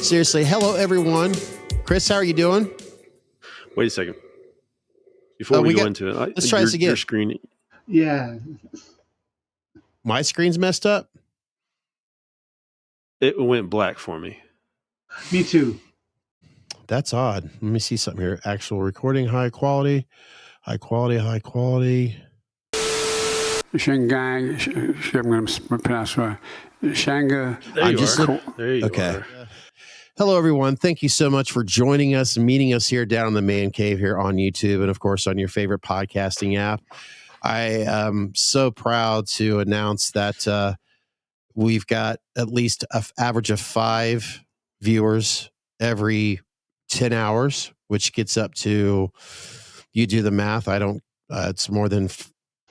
Seriously, hello everyone. Chris, how are you doing? Wait a second. Before we go into it, let's try this again. Your screen. Yeah. My screen's messed up. It went black for me. Me too. That's odd. Let me see something here. Actual recording, high quality. Shanghai, I'm going to pronounce it. Shanghai. There you okay. are. Hello, everyone. Thank you so much for joining us and meeting us here down in the man cave here on YouTube and, of course, on your favorite podcasting app. I am so proud to announce that we've got at least an average of 5 viewers every 10 hours, which gets up to, you do the math, it's more than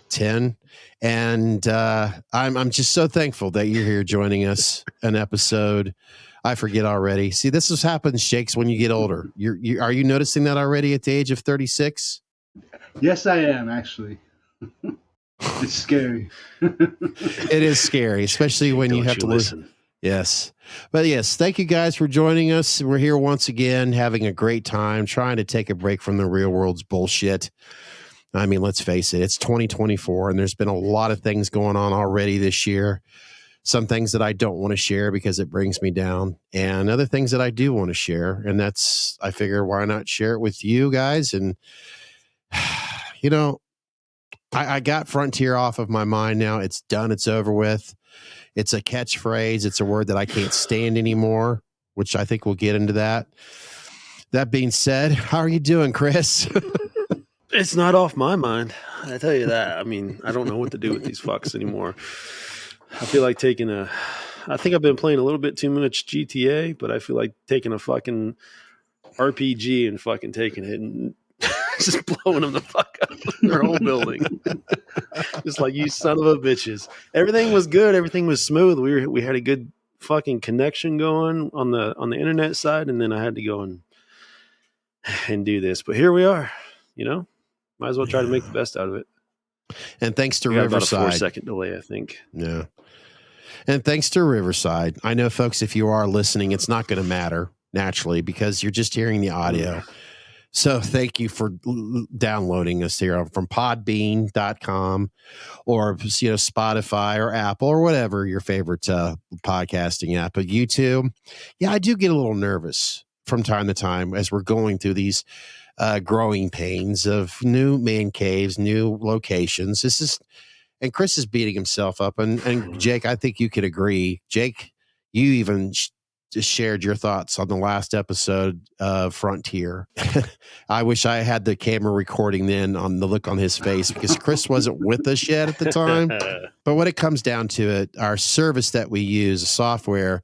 10. And I'm just so thankful that you're here joining us an episode. I forget already. See, this is happens, Shakes, when you get older. Are you noticing that already at the age of 36? Yes, I am, actually. It's scary. It is scary, especially when you have to listen. Yes. But yes, thank you guys for joining us. We're here once again, having a great time, trying to take a break from the real world's bullshit. I mean, let's face it, it's 2024, and there's been a lot of things going on already this year. Some things that I don't want to share because it brings me down, and other things that I do want to share. And that's, I figure, why not share it with you guys? And, you know, I got Frontier off of my mind now. It's done. It's over with. It's a catchphrase. It's a word that I can't stand anymore, which I think we'll get into that. That being said, how are you doing, Chris? It's not off my mind. I tell you that. I mean, I don't know what to do with these fucks anymore. I feel like I think I've been playing a little bit too much GTA, but I feel like taking a fucking RPG and fucking taking it and just blowing them the fuck up in their whole building. Just like, you son of a bitches. Everything was good. Everything was smooth. We had a good fucking connection going on the internet side, and then I had to go and do this. But here we are, you know? Might as well try to make the best out of it. And thanks to Riverside. About a Riverside. 4-second delay, I think. Yeah. And thanks to Riverside. I know, folks, if you are listening, it's not going to matter naturally because you're just hearing the audio. So thank you for downloading us here from podbean.com or, Spotify or Apple or whatever your favorite podcasting app. But YouTube, yeah, I do get a little nervous from time to time as we're going through these growing pains of new man caves, new locations. And Chris is beating himself up. And Jake, I think you could agree. Jake, you even just shared your thoughts on the last episode of Frontier. I wish I had the camera recording then on the look on his face because Chris wasn't with us yet at the time. But when it comes down to it, our service that we use, software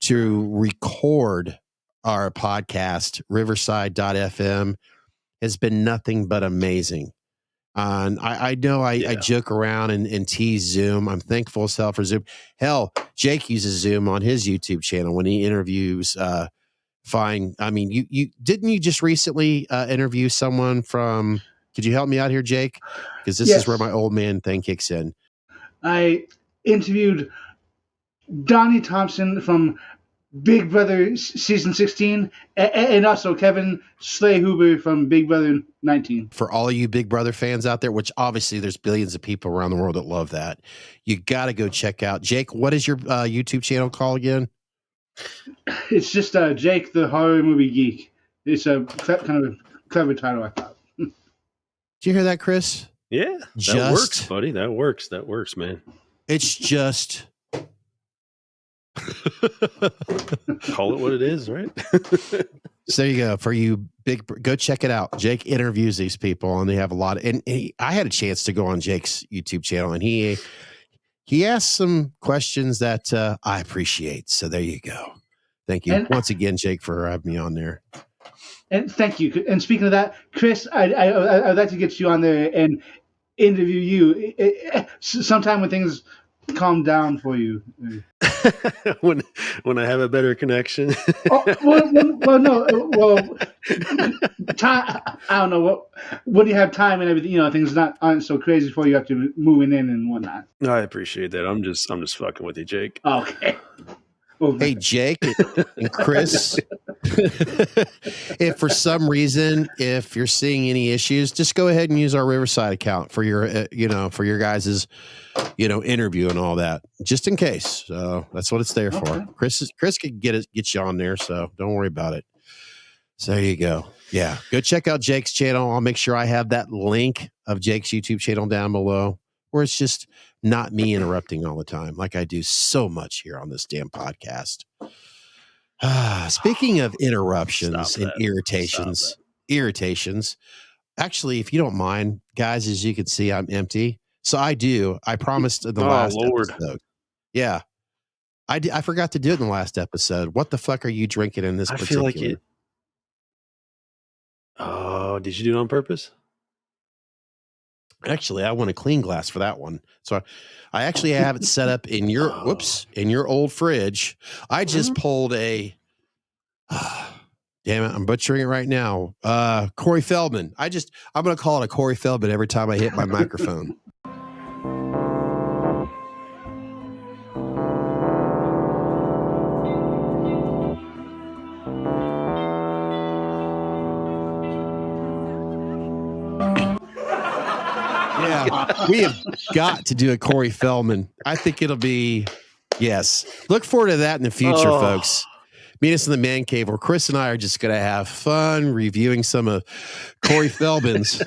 to record our podcast, Riverside.fm, has been nothing but amazing. And I know I joke around and tease Zoom. I'm thankful as hell for Zoom. Hell, Jake uses Zoom on his YouTube channel when he interviews. Fine. I mean, you didn't you just recently interview someone from? Could you help me out here, Jake? Because this is where my old man thing kicks in. I interviewed Donnie Thompson from Big Brother season 16, and also Kevin Slay-Huber from Big Brother 19. For all of you Big Brother fans out there, which obviously there's billions of people around the world that love that, you got to go check out. Jake, what is your YouTube channel called again? It's just Jake the Horror Movie Geek. It's a kind of a clever title, I thought. Did you hear that, Chris? Yeah, that works, buddy. That works. That works, man. It's just... Call it what it is, right? So there you go. For you go check it out. Jake interviews these people, and they have a lot of. And I had a chance to go on Jake's YouTube channel, and he asked some questions that I appreciate. So there you go. Thank you once again, Jake, for having me on there. And thank you. And speaking of that, Chris, I'd like to get you on there and interview you sometime when things calm down for you. when I have a better connection. Time, I don't know when you have time and everything. Things aren't so crazy for you after moving in and whatnot. I appreciate that. I'm just fucking with you, Jake. Okay. Hey, Jake and Chris, if for some reason, if you're seeing any issues, just go ahead and use our Riverside account for your, for your guys's, interview and all that, just in case. So that's what it's there for. Chris could get you on there, so don't worry about it. So there you go. Yeah, go check out Jake's channel. I'll make sure I have that link of Jake's YouTube channel down below, where it's just not me interrupting all the time, like I do so much here on this damn podcast. Speaking of interruptions and irritations, actually, if you don't mind, guys, as you can see, I'm empty. So I promised in the last episode. Yeah. I forgot to do it in the last episode. What the fuck are you drinking in this particular? I feel like it. Oh, did you do it on purpose? Actually, I want a clean glass for that one. So I actually have it set up in your in your old fridge. I just pulled a damn it, I'm butchering it right now. Corey Feldman. I'm gonna call it a Corey Feldman every time I hit my microphone. Yeah, we have got to do a Corey Feldman. I think it'll be, yes. Look forward to that in the future, folks. Meet us in the man cave where Chris and I are just going to have fun reviewing some of Corey Feldman's.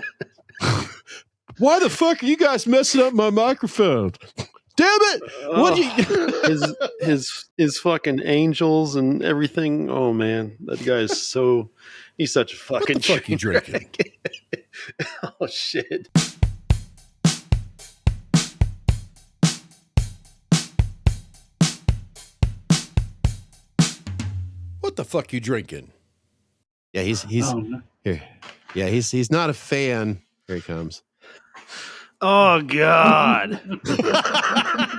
Why the fuck are you guys messing up my microphone? Damn it! What his fucking angels and everything. Oh man, that guy is he's such a fucking. What the fuck you drinking? Oh shit. What the fuck you drinking? Yeah, he's here. Yeah, he's not a fan. Here he comes. Oh God.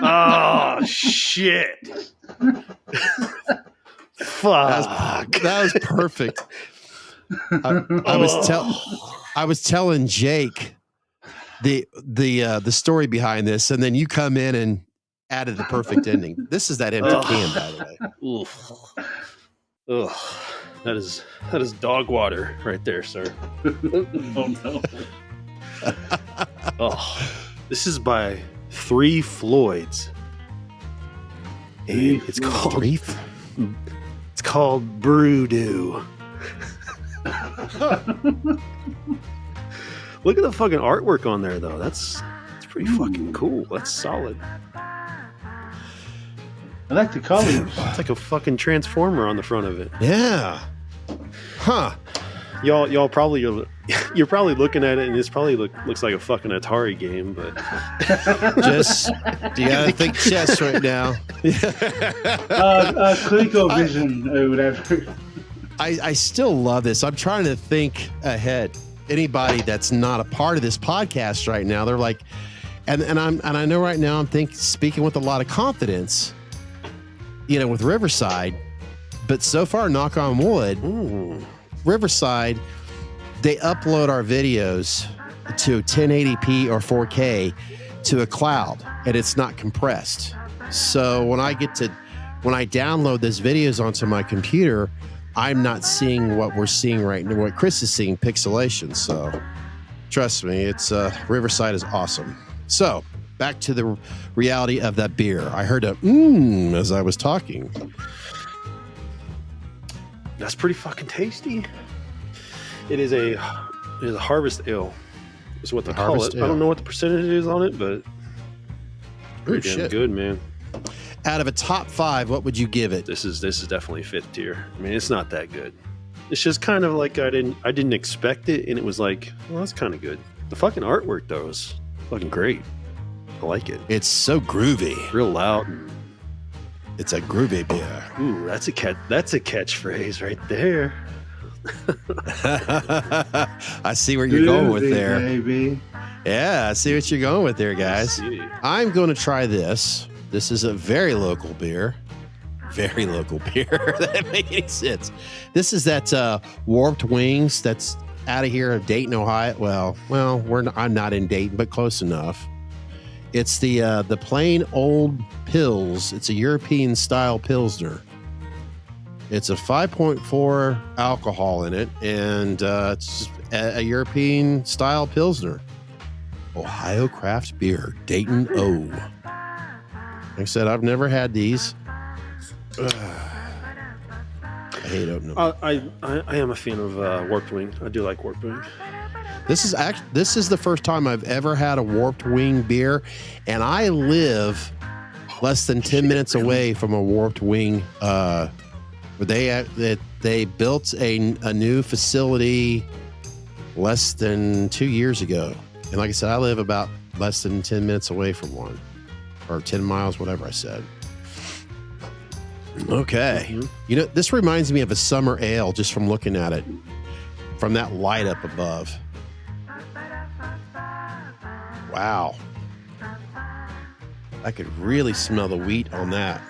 Oh shit. Fuck. That was perfect. I was telling Jake the story behind this, and then you come in and added the perfect ending. This is that empty can, by the way. Oof. Ugh, that is dog water right there, sir. Oh no! Oh, this is by Three Floyds. And it's called Brewdew. Look at the fucking artwork on there, though. That's pretty fucking cool. That's solid. I like the colors. It's like a fucking transformer on the front of it. Yeah. Huh. Y'all probably you're probably looking at it and this probably looks like a fucking Atari game, but just you gotta think chess right now. ColecoVision or whatever. I still love this. I'm trying to think ahead. Anybody that's not a part of this podcast right now, they're like, and I know right now I'm speaking with a lot of confidence. With Riverside, but so far, knock on wood, Riverside, they upload our videos to 1080p or 4K to a cloud, and it's not compressed. So when I download those videos onto my computer, I'm not seeing what we're seeing right now, what Chris is seeing, pixelation. So trust me, it's Riverside is awesome. So back to the reality of that beer. I heard a as I was talking. That's pretty fucking tasty. It is a harvest ale. Is what they call it. Ale. I don't know what the percentage is on it, but pretty damn good, man. Out of a top 5, what would you give it? This is definitely fifth tier. I mean, it's not that good. It's just kind of like I didn't expect it, and it was like, well, that's kind of good. The fucking artwork though is fucking great. I like it. It's so groovy. Real loud. It's a groovy beer. Ooh, that's a catchphrase right there. I see where you're going with there. Baby. Yeah, I see what you're going with there, guys. I'm going to try this. This is a very local beer. Very local beer. That doesn't make any sense. This is that Warped Wings that's out of here of Dayton, Ohio. Well, I'm not in Dayton, but close enough. It's the plain old Pils. It's a European style Pilsner. It's a 5.4 alcohol in it, and it's a European style Pilsner. Ohio Craft Beer, Dayton O. Like I said, I've never had these. Ugh. I hate opening them. I am a fan of Warped Wing. I do like Warped Wing. This is the first time I've ever had a Warped Wing beer, and I live less than 10 minutes away from a Warped Wing. Where they built a new facility less than 2 years ago, and like I said, I live about less than 10 minutes away from one, or 10 miles, whatever I said. Okay. Mm-hmm. You know, this reminds me of a summer ale just from looking at it, from that light up above. Wow. I could really smell the wheat on that.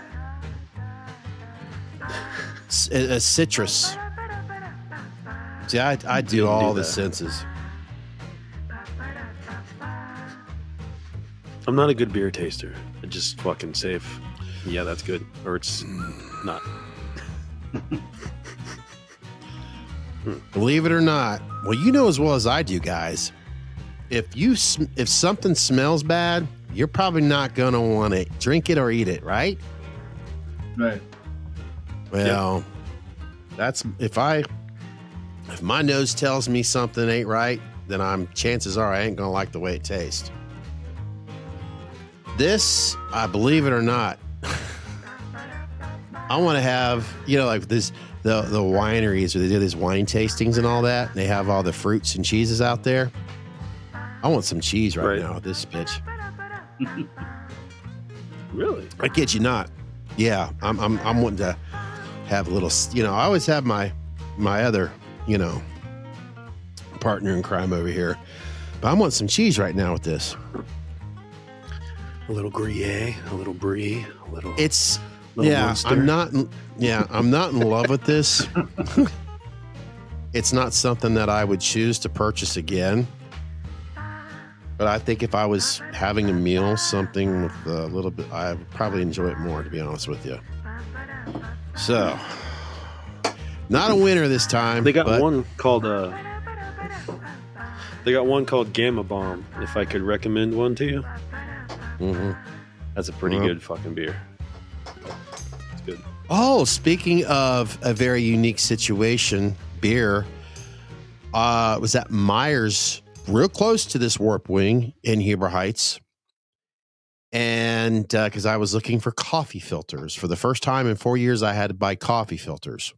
A citrus. See, I do all the senses. I'm not a good beer taster. I just fucking say if, yeah, that's good, or it's not. Believe it or not, well, you know as well as I do, guys. If something smells bad, you're probably not gonna want to drink it or eat it, right? Right. Well, that's if my nose tells me something ain't right, then chances are I ain't gonna like the way it tastes. This, I believe it or not, I want to have, you know, like this the wineries where they do these wine tastings and all that, and they have all the fruits and cheeses out there. I want some cheese right now with this bitch. Really? I kid you not. Yeah, I'm wanting to have a little, you know, I always have my other, you know, partner in crime over here, but I want some cheese right now with this. A little Gruyere, a little Brie, a little. It's little yeah. Munster. I'm not in love with this. It's not something that I would choose to purchase again. But I think if I was having a meal, something with a little bit, I would probably enjoy it more, to be honest with you. So, not a winner this time. They got one called Gamma Bomb. If I could recommend one to you, that's a pretty good fucking beer. It's good. Oh, speaking of a very unique situation, beer was at Myers, real close to this Warped Wing in Huber Heights. And because I was looking for coffee filters. For the first time in 4 years, I had to buy coffee filters.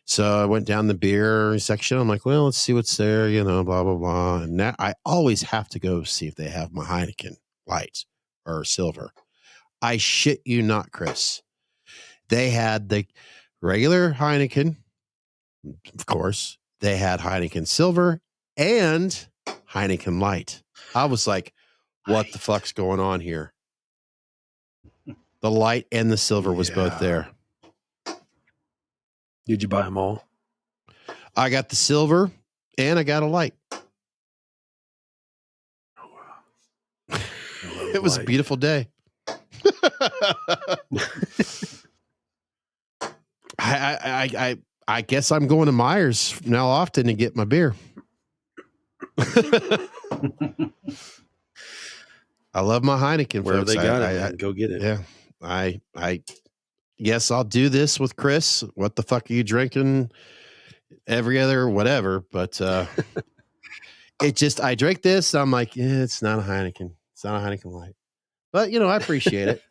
So I went down the beer section. I'm like, well, let's see what's there, you know, blah, blah, blah. And now I always have to go see if they have my Heineken light or silver. I shit you not, Chris. They had the regular Heineken, of course. They had Heineken Silver and Heineken Light. I was like, what the fuck's going on here? The light and the silver was both there. Did you buy them all? I got the silver and I got a light. It was a beautiful day. I guess I'm going to Myers now often to get my beer. I love my Heineken. Where folks. they got it, go get it. Yeah, I guess I'll do this with Chris. What the fuck are you drinking? Every other whatever, but it just I drank this. I'm like, yeah, it's not a Heineken. It's not a Heineken Light. But you know, I appreciate it.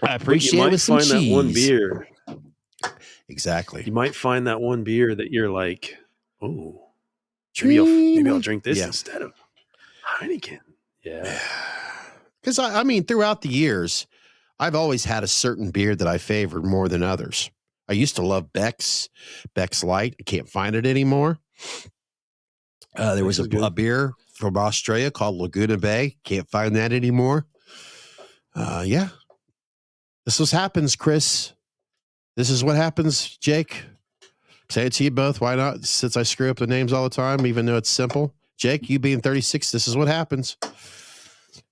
I appreciate it with some cheese. That one beer. Exactly. You might find that one beer that you're like, oh, maybe I'll drink this instead of Heineken. Yeah. Because I mean, throughout the years, I've always had a certain beer that I favored more than others. I used to love Beck's Light. I can't find it anymore. There was a beer from Australia called Laguna Bay. Can't find that anymore. Yeah. This is what happens, Chris. This is what happens, Jake. Say it to you both. Why not? Since I screw up the names all the time, even though it's simple. Jake, you being 36, this is what happens.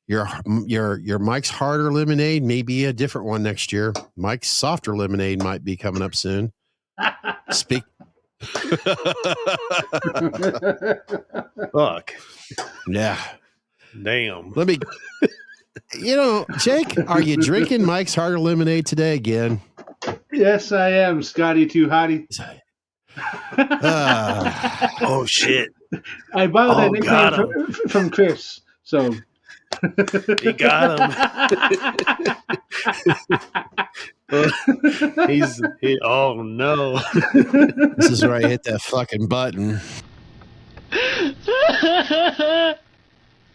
Your Mike's Harder Lemonade may be a different one next year. Mike's Softer Lemonade might be coming up soon. Speak. Fuck. Yeah. Damn. Let me. Jake, are you drinking Mike's Harder Lemonade today again? Yes, I am, Scotty Too Hottie. Oh shit! I borrowed that nickname from Chris, so he got him. Oh no! This is where I hit that fucking button.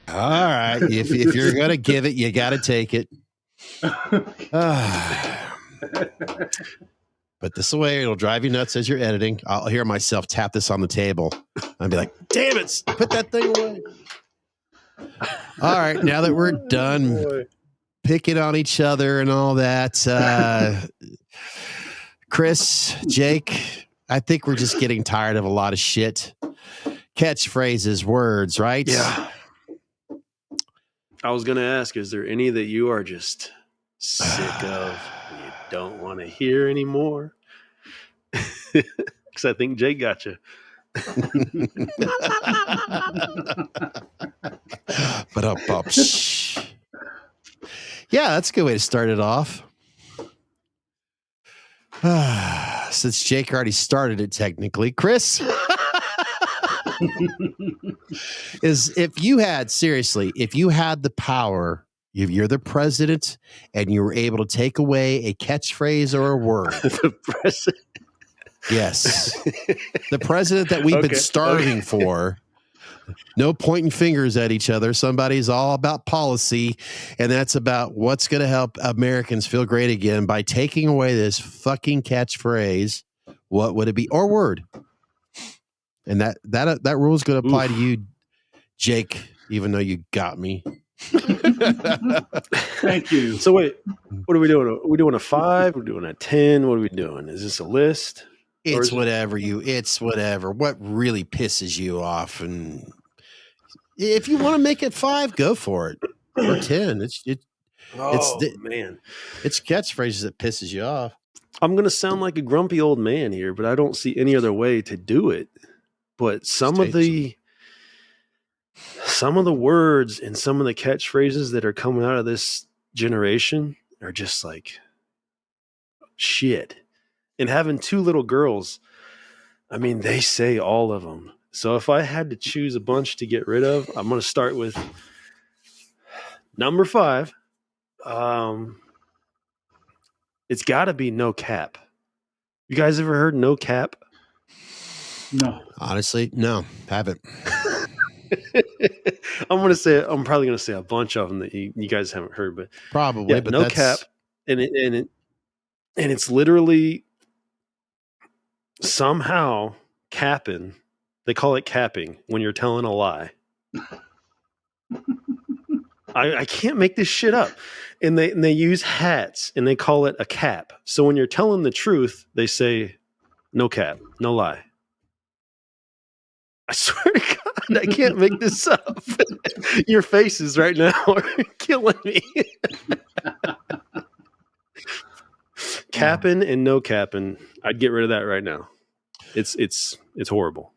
All right, if you're gonna give it, you got to take it. But this way, it'll drive you nuts as you're editing. I'll hear myself tap this on the table. I'll be like, "Damn it! Put that thing away." All right, now that we're done picking on each other and all that, Chris, Jake, I think we're just getting tired of a lot of shit. Catchphrases, words, right? Yeah. I was going to ask, is there any that you are just sick of and you don't want to hear anymore? Because I think Jake got you. Yeah, that's a good way to start it off. Since Jake already started it technically, Chris, if you had the power, if you're the president and you were able to take away a catchphrase or a word. The president? Yes. The president that we've been starving for. No pointing fingers at each other. Somebody's all about policy, and that's about what's going to help Americans feel great again by taking away this fucking catchphrase. What would it be? Or word. And that rule is going to apply to you, Jake, even though you got me. Thank you. So wait, what are we doing? Are we doing a 5? We're doing a 10? What are we doing? Is this a list? It's whatever. What really pisses you off, and if you want to make it 5, go for it. Or 10. Man, it's catchphrases that pisses you off. I'm gonna sound like a grumpy old man here, but I don't see any other way to do it. But some of the words and some of the catchphrases that are coming out of this generation are just like shit. And having 2 little girls, I mean, they say all of them. So if I had to choose a bunch to get rid of, I'm going to start with number 5. It's got to be no cap. You guys ever heard no cap? No. Honestly, no, haven't. I'm probably going to say a bunch of them that you guys haven't heard, but probably, yeah, but no cap. And it's literally somehow capping. They call it capping when you're telling a lie. I can't make this shit up. And they use hats and they call it a cap. So when you're telling the truth, they say no cap, no lie. I swear to God, I can't make this up. Your faces right now are killing me. Capping and no capping, I'd get rid of that right now. It's horrible.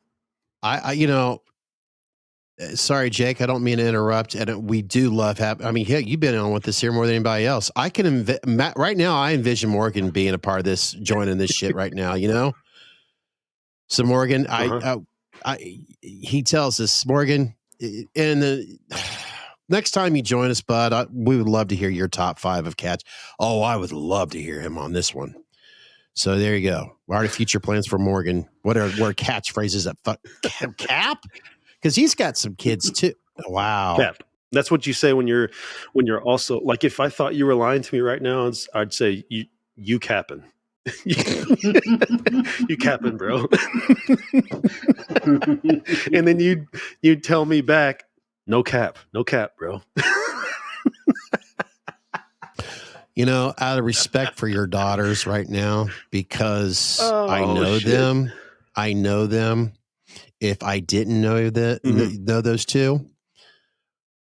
Sorry, Jake, I don't mean to interrupt. And we do love you've been on with this here more than anybody else. I can right now. I envision Morgan being a part of this, joining this shit right now. So Morgan, he tells us, Morgan, and the next time you join us, bud, we would love to hear your top 5 of catch. Oh, I would love to hear him on this one. So there you go. What are the future plans for Morgan? What are catchphrases that cap? Because he's got some kids too. Wow. Cap. That's what you say when you're also like, if I thought you were lying to me right now, I'd say you capping. You capping, bro. And then you'd tell me back, no cap, bro. Out of respect for your daughters right now, because I know them. If I didn't know know those 2,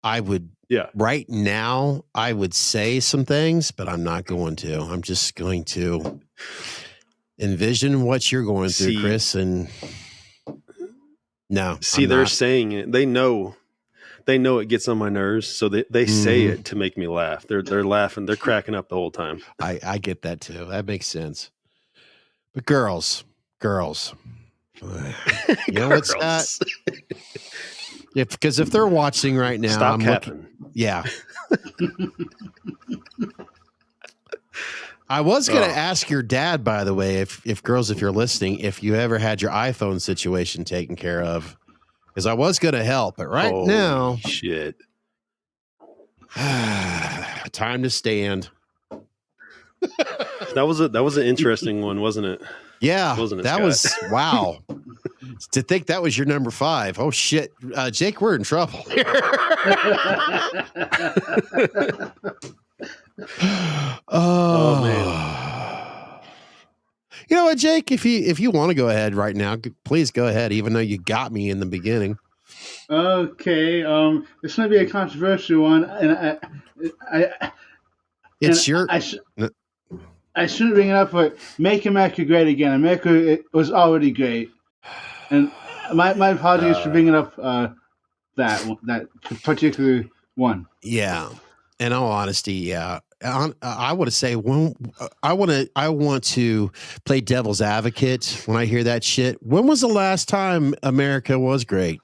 I would Yeah. Right now, I would say some things, but I'm not going to. I'm just going to envision what you're going through, Chris, and no. See, they're saying it. They know it gets on my nerves, so they say it to make me laugh. They're laughing. They're cracking up the whole time. I get that too. That makes sense. But girls. You know what's that? Because if they're watching right now, Stop capping. Yeah. I was going to ask your dad, by the way, if girls, if you're listening, if you ever had your iPhone situation taken care of, because I was going to help, but now, shit. time to stand. That was an interesting one, wasn't it? Yeah, wasn't it, that Scott? was wow. To think that was your number 5. Oh shit, Jake, we're in trouble. Oh man. You know what, Jake? If you want to go ahead right now, please go ahead. Even though you got me in the beginning. Okay. This might be a controversial one, and I shouldn't bring it up, but Make America Great Again. America was already great, and my apologies for bringing up that particular one. Yeah. In all honesty, yeah. I want to say I want to play devil's advocate when I hear that shit. When was the last time America was great?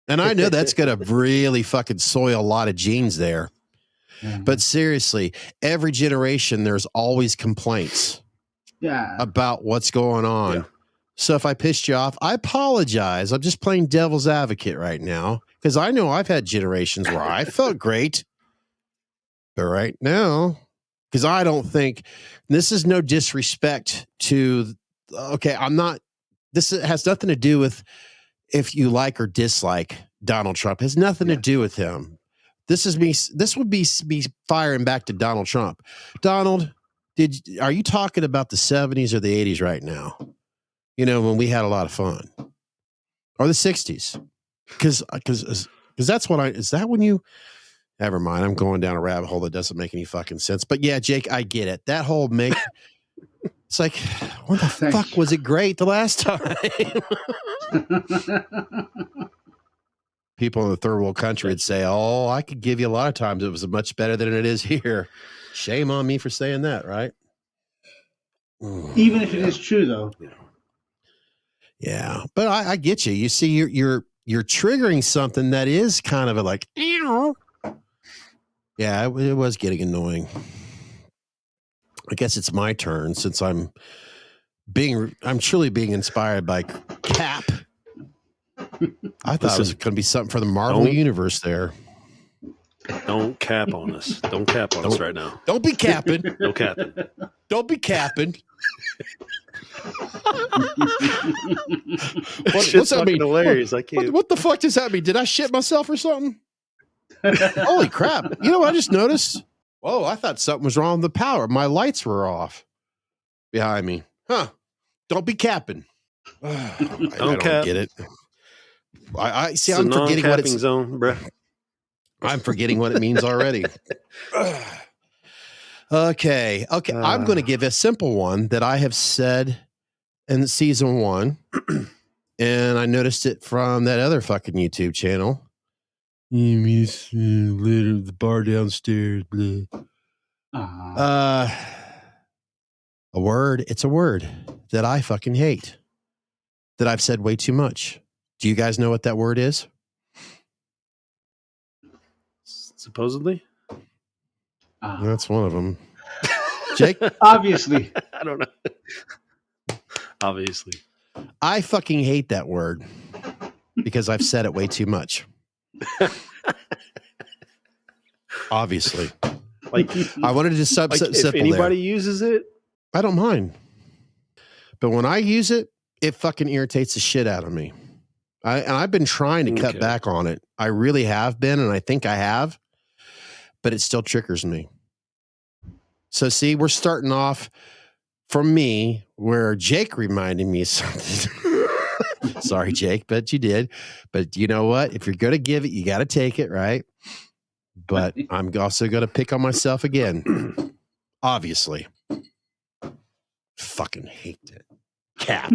And I know that's going to really fucking soil a lot of genes there. Mm-hmm. But seriously, every generation, there's always complaints about what's going on. Yeah. So if I pissed you off, I apologize. I'm just playing devil's advocate right now because I know I've had generations where I felt great. But right now, because I don't think this is no disrespect to, this has nothing to do with if you like or dislike Donald Trump. It has nothing to do with him. This would be firing back to Donald Trump. Donald, are you talking about the 70s or the 80s right now? You know, when we had a lot of fun, or the 60s? Because that's what is that when you, never mind. I'm going down a rabbit hole that doesn't make any fucking sense. But yeah, Jake, I get it. That whole it's like, when the fuck was it great the last time? People in the third world country would say, oh, I could give you a lot of times it was much better than it is here. Shame on me for saying that, right? Even if it is true, though. Yeah, but I get you. You see, you're triggering something that is kind of a like, ew. Yeah, it was getting annoying. I guess it's my turn since I'm truly being inspired by Cap. I thought it was going to be something for the Marvel universe there. Don't cap on us. Don't cap on us right now. Don't be capping. No capping. Don't be capping. What's that mean? Hilarious. I can't. What the fuck does that mean? Did I shit myself or something? Holy crap. You know what I just noticed? Whoa, I thought something was wrong with the power. My lights were off behind me. Huh. Don't be capping. I don't get it. I see. I'm forgetting what it's zone, bro. I'm forgetting what it means already. Okay. I'm going to give a simple one that I have said in season 1, and I noticed it from that other fucking YouTube channel. Later, the bar downstairs. Blah. A word. It's a word that I fucking hate. That I've said way too much. Do you guys know what that word is? Supposedly? That's one of them. Jake? Obviously. I don't know. Obviously. I fucking hate that word because I've said it way too much. Obviously. Like, I wanted to simple if anybody there. uses it, I don't mind. But when I use it, it fucking irritates the shit out of me. I've been trying to cut back on it. I really have been, and I think I have, but it still triggers me. So see, we're starting off from me where Jake reminded me of something. Sorry, Jake, but you did. But you know what? If you're going to give it, you got to take it, right? But I'm also going to pick on myself again. Obviously. Fucking hate it. Cap.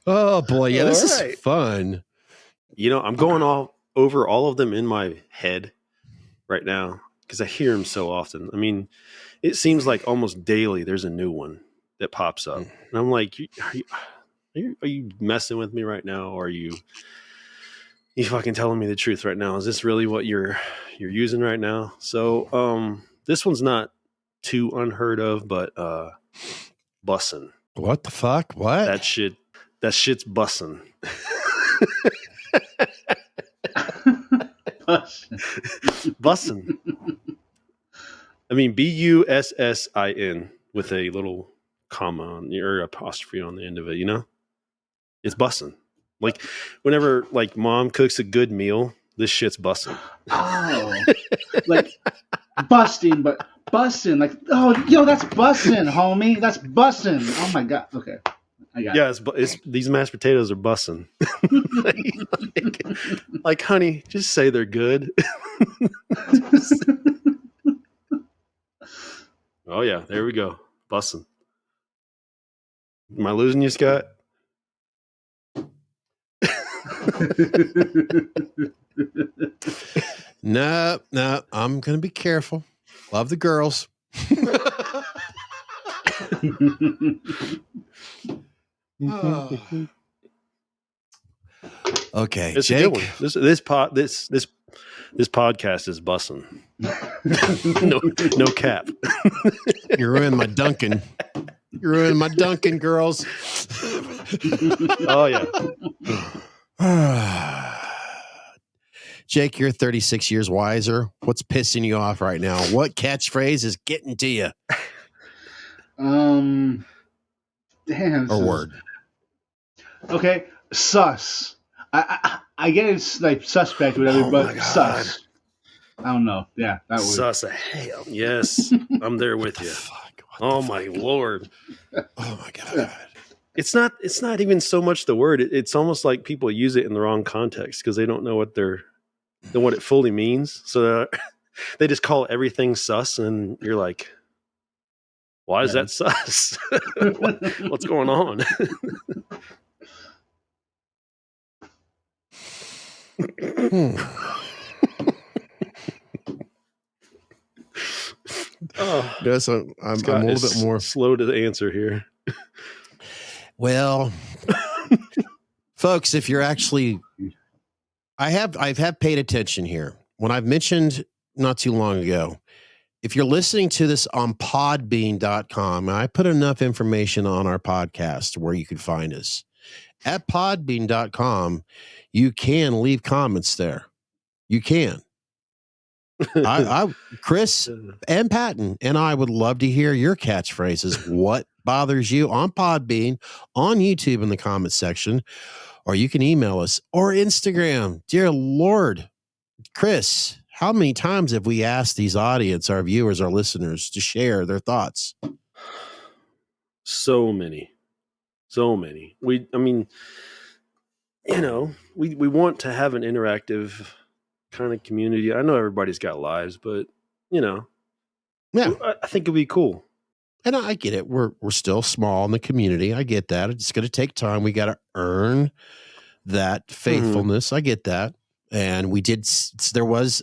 Oh, boy. Yeah, this is fun. You know, I'm going over all of them in my head right now because I hear them so often. I mean, it seems like almost daily there's a new one that pops up. And I'm like, are you messing with me right now? Or are you fucking telling me the truth right now? Is this really what you're using right now? So this one's not too unheard of, but bussin'. What the fuck? What? That shit's bussin'. Bussin'. I mean, bussin with a little comma or apostrophe on the end of it, you know? It's bussin'. Like whenever like mom cooks a good meal, this shit's bussin'. Oh. Like busting, but bussin'. Like, oh, yo, that's bussin', homie. That's bussin'. Oh my God. Okay. I got it. It's these mashed potatoes are bussin'. like, honey, just say they're good. Oh yeah, there we go. Bussin'. Am I losing you, Scott? No, I'm going to be careful. Love the girls. Okay, it's Jake. a good one. This podcast is bussin'. No cap. You ruined my Duncan. You ruined my Duncan, girls. Oh yeah. Jake, you're 36 years wiser. What's pissing you off right now? What catchphrase is getting to you? Damn. Or word. Okay, sus. I get it's like suspect, or whatever, but sus. I don't know. Yeah, that was sus. Hell, yes, I'm there with you. Oh my Lord. Oh my God. It's not even so much the word. It's almost like people use it in the wrong context because they don't know what it fully means. So they just call everything sus, and you're like, why is that sus? What's going on? Yes, I'm a little bit more slow to answer here. Well, folks, if you're actually, I've paid attention here when I've mentioned not too long ago. If you're listening to this on podbean.com, and I put enough information on our podcast where you can find us at podbean.com, you can leave comments there. You can. Chris and Patton and I would love to hear your catchphrases. What bothers you on Podbean, on YouTube in the comments section, or you can email us or Instagram. Dear Lord, Chris, how many times have we asked these audience, our viewers, our listeners, to share their thoughts? So many. We want to have an interactive kind of community. I know everybody's got lives, but yeah, I think it'd be cool. And I get it. We're still small in the community. I get that. It's going to take time. We got to earn that faithfulness. I get that. And we did.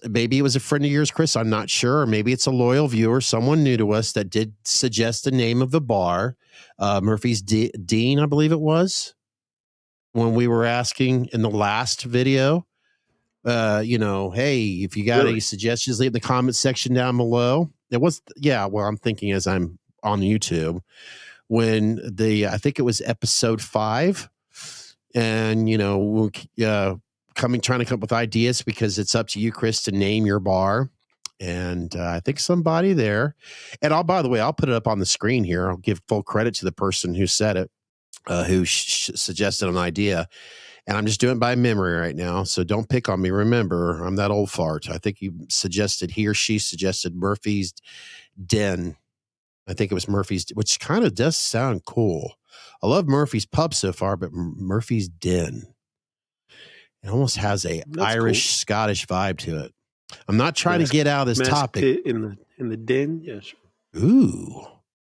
Maybe it was a friend of yours, Chris. I'm not sure. Or maybe it's a loyal viewer, someone new to us that did suggest the name of the bar, Murphy's Dean, I believe it was, when we were asking in the last video. Hey, if you got any suggestions, leave in the comment section down below. It was, I'm thinking as I'm on YouTube when I think it was episode 5, and trying to come up with ideas because it's up to you, Chris, to name your bar. And I think somebody there, and by the way, I'll put it up on the screen here. I'll give full credit to the person who said it, who suggested an idea. And I'm just doing it by memory right now, so don't pick on me. Remember, I'm that old fart. I think he or she suggested Murphy's Den. I think it was Murphy's, which kind of does sound cool. I love Murphy's Pub so far, but Murphy's Den. It almost has a Irish, cool. Scottish vibe to it. I'm not trying to get out of this topic. Pit in the den? Yeah, sure. Ooh.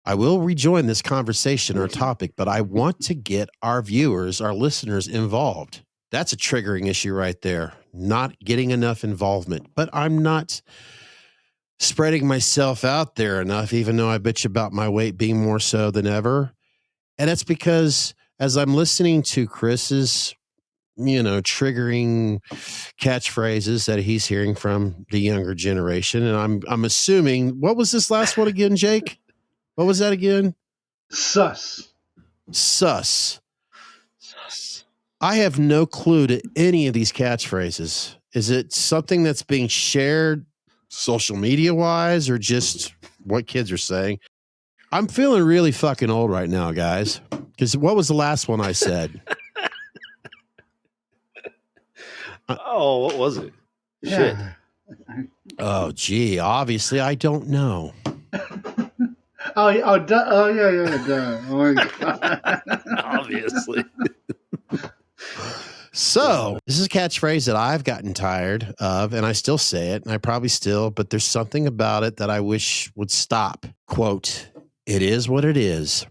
I will rejoin this conversation or topic, but I want to get our viewers, our listeners involved. That's a triggering issue right there. Not getting enough involvement. But I'm not spreading myself out there enough, even though I bitch about my weight being more so than ever. And that's because as I'm listening to Chris's, triggering catchphrases that he's hearing from the younger generation, and I'm assuming, what was this last one again, Jake? What was that again? Sus. I have no clue to any of these catchphrases. Is it something that's being shared social media wise or just what kids are saying? I'm feeling really fucking old right now, guys. Because what was the last one I said? What was it? Yeah. Shit. Oh, gee. Obviously, I don't know. Yeah, duh. Oh my God. Obviously. So this is a catchphrase that I've gotten tired of, and I still say it, and I probably still, but there's something about it that I wish would stop. Quote, "It is what it is."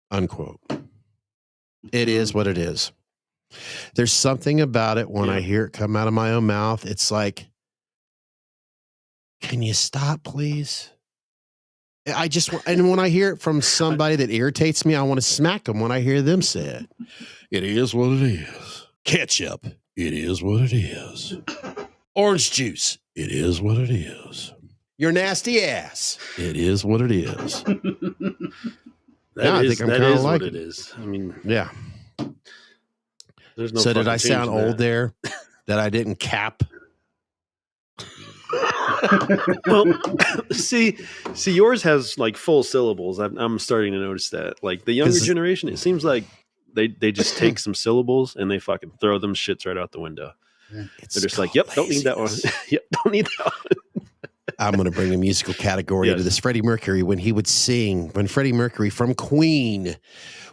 Unquote. It is what it is. There's something about it when I hear it come out of my own mouth. It's like, can you stop, please? And when I hear it from somebody that irritates me, I want to smack them when I hear them say it. It is what it is. Ketchup. It is what it is. Orange juice. It is what it is. Your nasty ass. It is what it is. That is what it is. I mean, yeah. There's no. So did I sound old there? That I didn't cap? Well, see, yours has like full syllables. I'm starting to notice that. Like the younger generation, it seems like they just take some syllables and they fucking throw them shits right out the window. They're just like, "Yep, don't need that one. Yep, don't need that one." I'm going to bring a musical category into this. Freddie Mercury, when Freddie Mercury from Queen,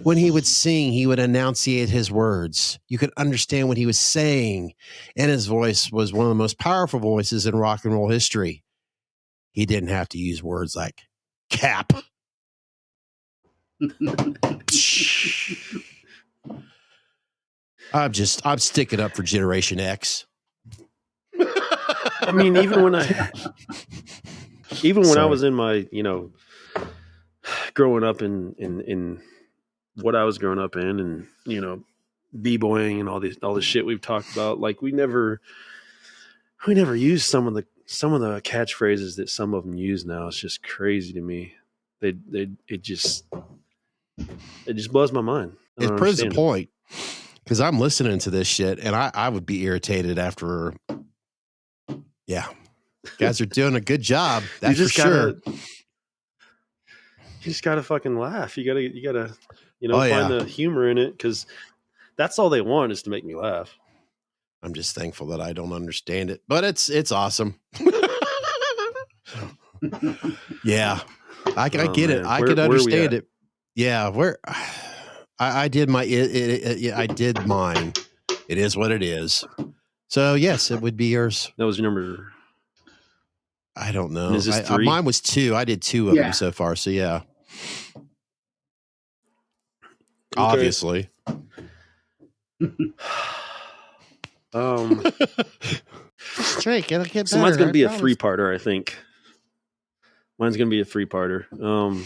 when he would sing, he would enunciate his words. You could understand what he was saying. And his voice was one of the most powerful voices in rock and roll history. He didn't have to use words like cap. I'm sticking up for Generation X. I mean, even when I was in my, growing up in what I was growing up in, and b-boying and all this shit we've talked about, like we never used some of the catchphrases that some of them use now. It's just crazy to me. It just blows my mind. It proves a point, because I'm listening to this shit and I would be irritated after. Yeah. Guys are doing a good job. That's for sure. You just gotta fucking laugh. You gotta find the humor in it, because that's all they want, is to make me laugh. I'm just thankful that I don't understand it, but it's awesome. Yeah. I get it. I could understand it. Yeah. I did my, I did mine. It is what it is. So yes, it would be yours. That was your number. I don't know. Is this 3? Mine was 2. I did 2 of them so far. So yeah. Okay. Obviously. Drake, it'll get better. So mine's going to be a 3-parter, I think. Mine's going to be a 3-parter.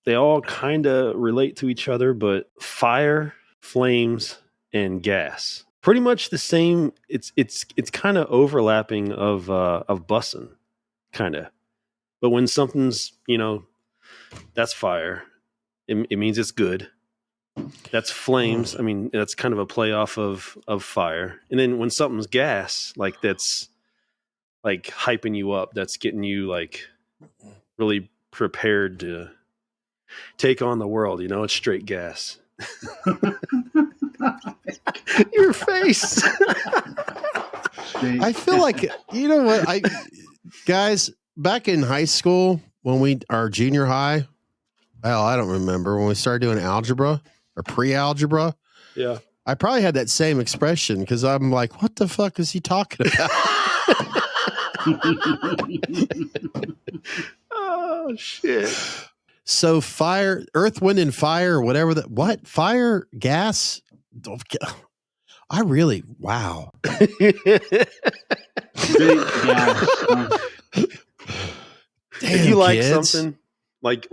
They all kind of relate to each other, but fire, flames, and gas. Pretty much the same. It's kind of overlapping of bussin', kind of. But when something's, that's fire, it means it's good. That's flames. I mean, that's kind of a play off of fire. And then when something's gas, like that's like hyping you up, that's getting you like really prepared to take on the world. It's straight gas. Your face. I feel like, you know what, guys, back in high school when we our junior high. Well, I don't remember when we started doing algebra or pre-algebra. Yeah. I probably had that same expression because I'm like, what the fuck is he talking about? Oh shit. So fire, earth, wind, and fire, or whatever that. What fire, gas? I really wow. If you like kids. something like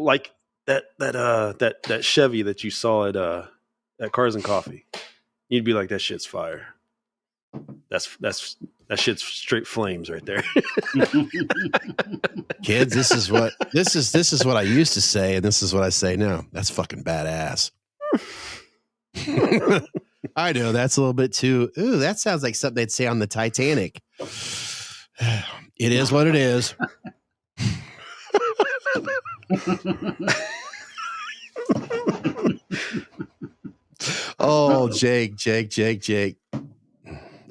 that Chevy that you saw at Cars and Coffee, you'd be like, that shit's fire. That shit's straight flames right there. Kids, this is what I used to say, and this is what I say now. That's fucking badass. I know that's a little bit too. Ooh, that sounds like something they'd say on the Titanic. It is what it is. Oh, Jake.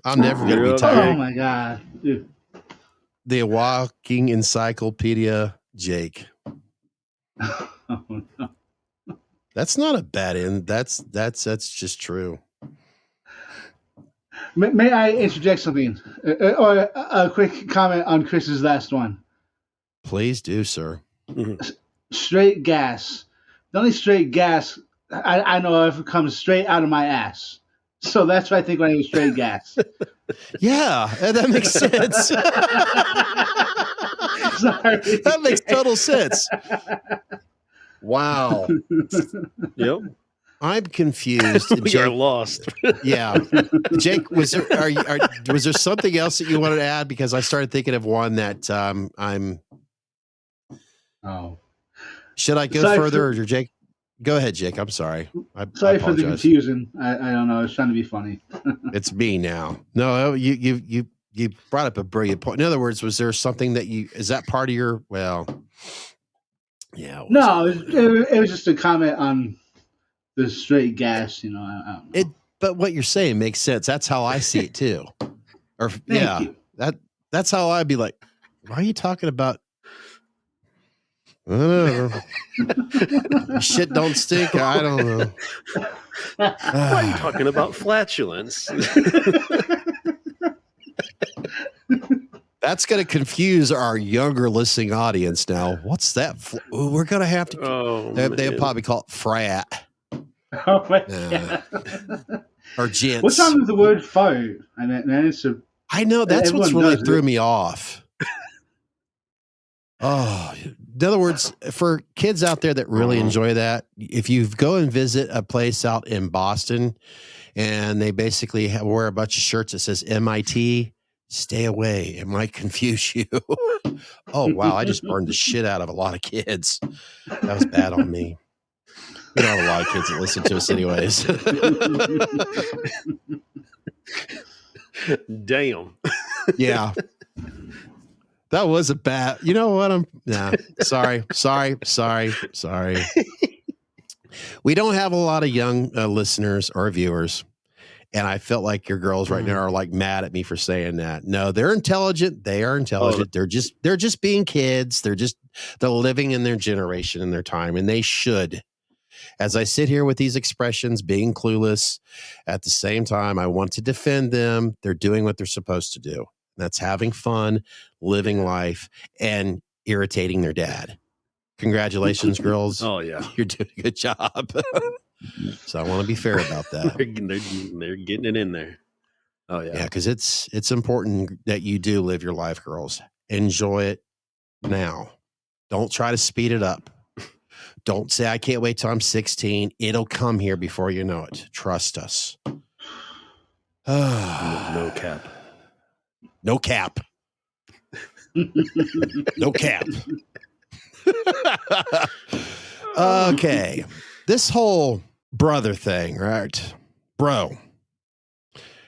I'm never going to be tired. Oh my God. Dude. The walking encyclopedia, Jake. Oh, no. That's not a bad end. That's just true. May I interject something? Or a quick comment on Chris's last one. Please do, sir. Straight gas. The only straight gas I know of comes straight out of my ass. So that's what I think when I hear straight gas. Yeah, that makes sense. Sorry. That makes total sense. Wow. Yep. I'm confused. We are lost. Yeah. Jake, was there something else that you wanted to add? Because I started thinking of one that Oh. Should I go further or Jake? Go ahead, Jake. I'm sorry. Sorry for the confusion. I don't know. I was trying to be funny. It's me now. No, you brought up a brilliant point. In other words, was there something that is that part of your, yeah. No, it was just a comment on the straight gas, I don't know. But what you're saying makes sense. That's how I see it too. Or Thank you. that's how I'd be like, why are you talking about shit don't stink? I don't know. Why are you talking about flatulence? That's going to confuse our younger listening audience now. What's that? We're going to have to. They'll probably call it frat. Oh my God. Or gents. What's wrong with the word fart? I mean, man, I know that's what's really threw me off. Oh, in other words, for kids out there that really enjoy that, if you go and visit a place out in Boston and they basically wear a bunch of shirts that says MIT, stay away. It might confuse you. Oh, wow. I just burned the shit out of a lot of kids. That was bad on me. We don't have a lot of kids that listen to us anyways. Damn. Yeah. That was a bad. You know what? Sorry. We don't have a lot of young listeners or viewers. And I felt like your girls right now are like mad at me for saying that. No, they're intelligent. They are intelligent. They're just being kids. They're living in their generation and their time. And they should. As I sit here with these expressions, being clueless, at the same time, I want to defend them. They're doing what they're supposed to do. That's having fun, living life, and irritating their dad. Congratulations, girls. Oh, yeah. You're doing a good job. So I want to be fair about that. They're getting it in there. Oh, yeah. Yeah, because it's important that you do live your life, girls. Enjoy it now. Don't try to speed it up. Don't say, I can't wait till I'm 16. It'll come here before you know it. Trust us. No cap. No cap. No cap. Okay. This whole brother thing, right? Bro.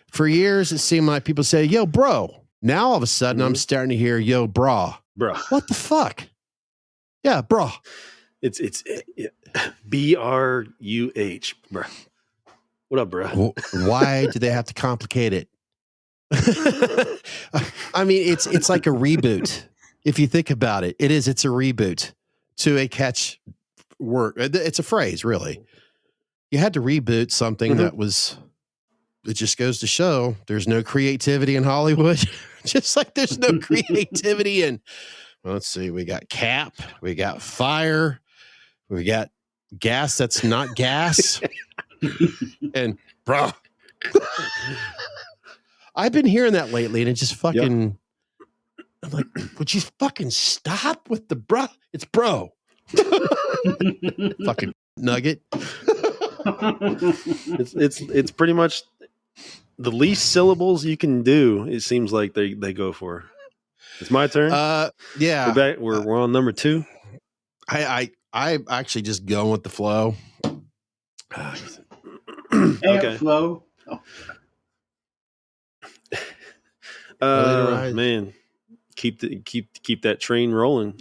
For years, it seemed like people say, yo, bro. Now, all of a sudden, I'm starting to hear, yo, brah. Bruh. What the fuck? Yeah, brah. It's BRUH, bruh. What up, bruh? Why do they have to complicate it? I mean, it's like a reboot. If you think about it, it's a reboot. to a catch word. It's a phrase, really. You had to reboot something that was. It just goes to show there's no creativity in Hollywood. Just like there's no creativity in. Well, let's see. We got cap. We got fire. We got gas that's not gas. And bro, I've been hearing that lately, and it just fucking. I'm like, would you fucking stop with the bro? It's bro. Fucking nugget. It's pretty much the least syllables you can do. It seems like they go for. It's my turn. Yeah, We're on number 2. I actually just going with the flow. Okay. Flow. Man, keep that train rolling.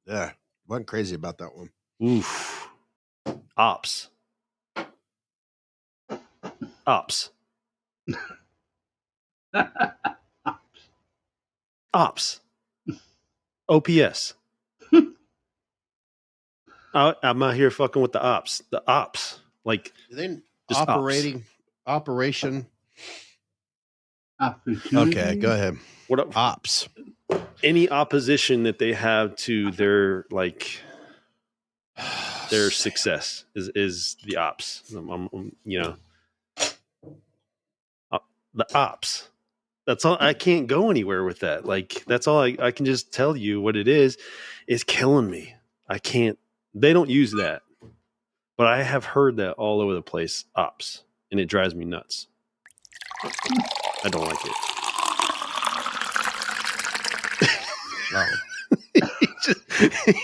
Yeah, wasn't crazy about that one. Oof. Ops. Ops. OPS. I'm out here fucking with the ops. The ops. Like Then just operation. Opportunity. Okay, go ahead. what up? Ops. Any opposition that they have to their success is the ops. The ops. That's all. I can't go anywhere with that. Like, that's all I can just tell you what it is. It's killing me. I can't. They don't use that, but I have heard that all over the place. Ops, and it drives me nuts. I don't like it.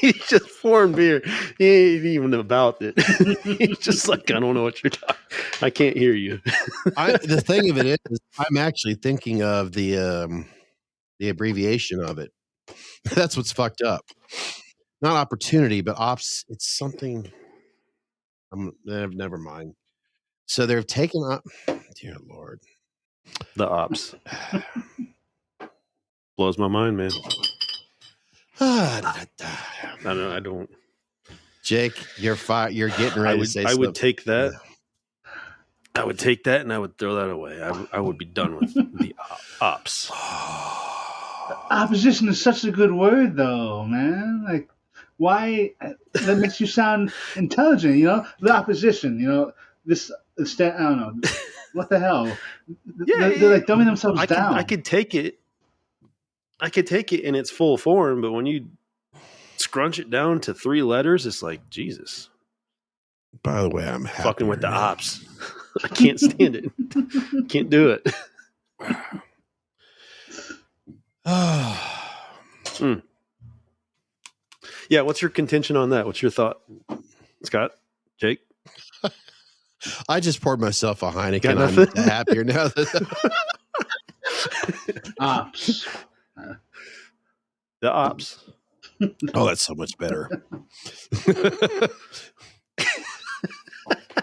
He just pouring beer. He ain't even about it. He's just like, I don't know what you're talking. I can't hear you. The thing of it is, I'm actually thinking of the abbreviation of it. That's what's fucked up. Not opportunity, but ops. It's something. Never mind. So they're taking up. Dear Lord, The ops blows my mind, man. I don't. Jake, you're getting ready to say I something. would take that. I would take that and I would throw that away. I would be done with the ops. Opposition is such a good word, though, man. Like, why? That makes you sound intelligent, you know? The opposition, you know? I don't know. What the hell? They're like dumbing themselves down. I could take it. I could take it in its full form, but when you scrunch it down to 3 letters, it's like, Jesus. By the way, I'm fucking with the ops. I can't stand it. Can't do it. Yeah, what's your contention on that? What's your thought, Scott? Jake? I just poured myself a Heineken. Got nothing? I'm happier now. Ops. The ops. Oh, that's so much better.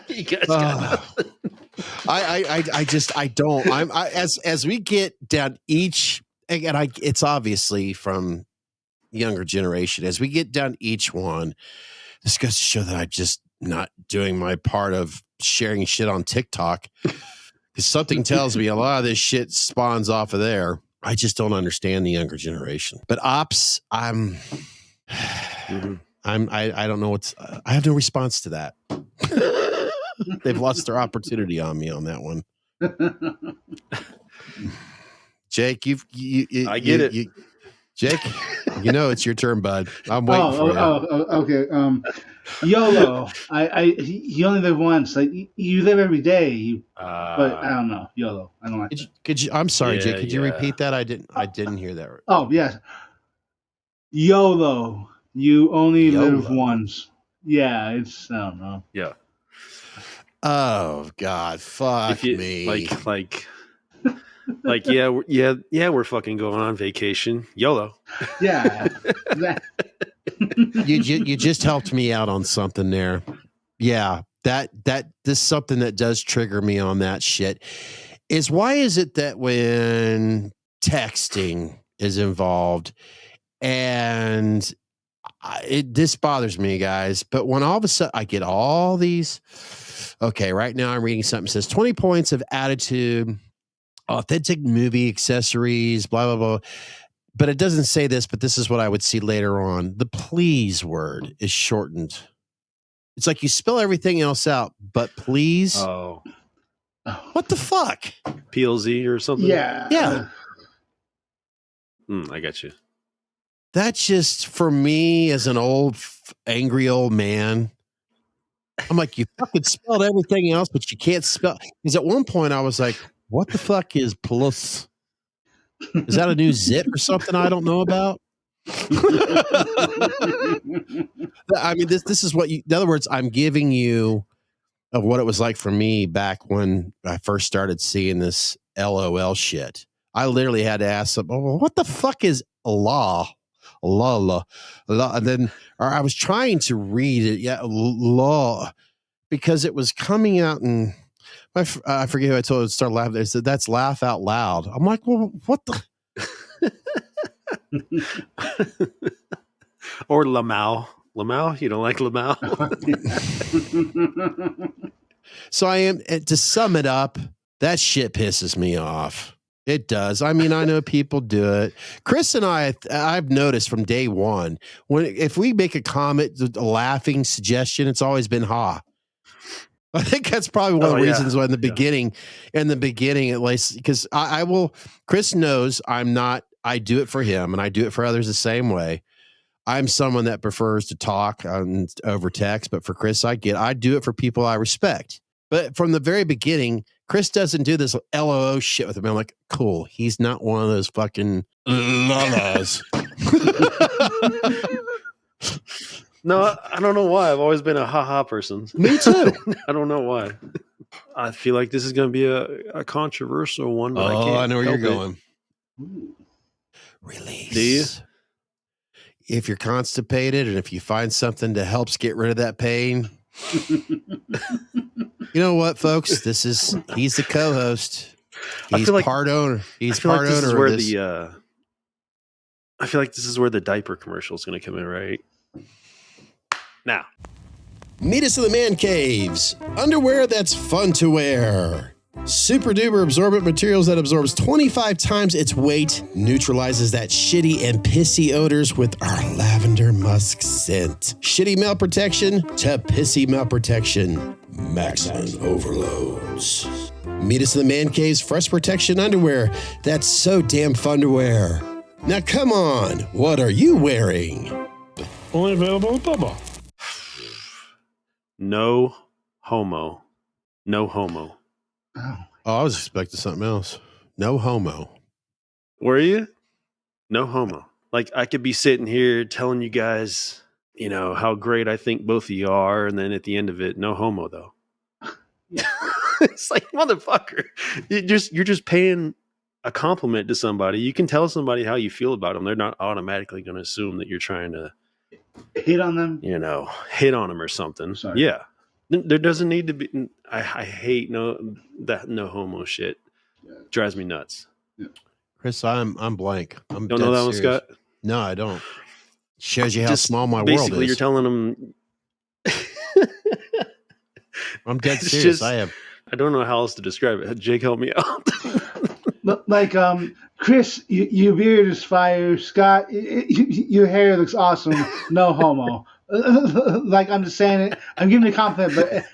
You guys got nothing. I don't. As we get down each, and it's obviously from younger generation. As we get down each one, this goes to show that I'm just not doing my part of sharing shit on TikTok, because something tells me a lot of this shit spawns off of there. I just don't understand the younger generation. But ops, I don't know what's. I have no response to that. They've lost their opportunity on me on that one. Jake, I get it. Jake, you know it's your turn, bud. I'm waiting for you. Okay. YOLO. You only live once. Like, you live every day. But I don't know. YOLO. I don't like that. Could you? I'm sorry, Yeah, Jake. Could you yeah. repeat that? I didn't hear that. Oh, yes. YOLO. You only YOLO. live once. Yeah, I don't know. Yeah. Oh God, fuck If you, me. we're fucking going on vacation. YOLO. Yeah. You just helped me out on something there. Yeah, this is something that does trigger me on that shit. Why is it that when texting is involved, And this bothers me, guys. But when all of a sudden I get all these, okay, right now I'm reading something that says 20 points of attitude, authentic movie accessories, blah, blah, blah. But it doesn't say this, but this is what I would see later on. The please word is shortened. It's like you spell everything else out, but please. Oh. What the fuck? PLZ or something? Yeah. I got you. That's just, for me, as an old, angry old man, I'm like, you fucking spelled everything else, but you can't spell. Because at one point I was like, what the fuck is plus? Is that a new zit or something I don't know about? I mean, this is what you, in other words, I'm giving you of what it was like for me back when I first started seeing this LOL shit. I literally had to ask them, oh, what the fuck is law? La. And then, or I was trying to read it. Yeah. Law, because it was coming out and I forget who I told to start laughing. They said, that's laugh out loud. I'm like, well, what the? Or Lamau. Lamau? You don't like Lamau? So I am, to sum it up, that shit pisses me off. It does. I mean, I know people do it. Chris and I've noticed from day one, if we make a comment, a laughing suggestion, it's always been ha. I think that's probably one of the reasons why in the beginning, at least, because I will, Chris knows I do it for him and I do it for others the same way. I'm someone that prefers to talk over text, but for Chris, I do it for people I respect. But from the very beginning, Chris doesn't do this LOO shit with him. I'm like, cool. He's not one of those fucking lalas. No, I don't know why. I've always been a ha-ha person. Me too. I don't know why. I feel like this is going to be a controversial one. But I know where you're going. Release. Do you? If you're constipated and if you find something that helps get rid of that pain, you know what, folks? He's the co-host. He's part owner. He's part owner of this. I feel like this is where the diaper commercial is going to come in, right? Now. Meet us in the man caves. Underwear that's fun to wear. Super duper absorbent materials that absorbs 25 times its weight, neutralizes that shitty and pissy odors with our lavender musk scent. Shitty male protection to pissy male protection. Maximum overloads. Meet us in the man cave's fresh protection underwear that's so damn fun to wear. Now come on, what are you wearing? Only available at Bubba. No homo. No homo. Oh, I was expecting something else. No homo. Were you? No homo. Like, I could be sitting here telling you guys, you know, how great I think both of you are, and then at the end of it, no homo, though. It's like, motherfucker. You're just paying a compliment to somebody. You can tell somebody how you feel about them. They're not automatically going to assume that you're trying to hit on them, hit on them or something. Sorry. Yeah. There doesn't need to be. I hate no homo shit. Yeah. Drives me nuts. Yeah. Chris, I'm blank. I'm Don't know that one, Scott? No, I don't. Shows you how Just small my world basically, is. you're telling them. I'm dead serious. I don't know how else to describe it. Jake, help me out. like Chris, your beard is fire. Scott, your hair looks awesome. No homo. Like, I'm just saying it. I'm giving you a compliment,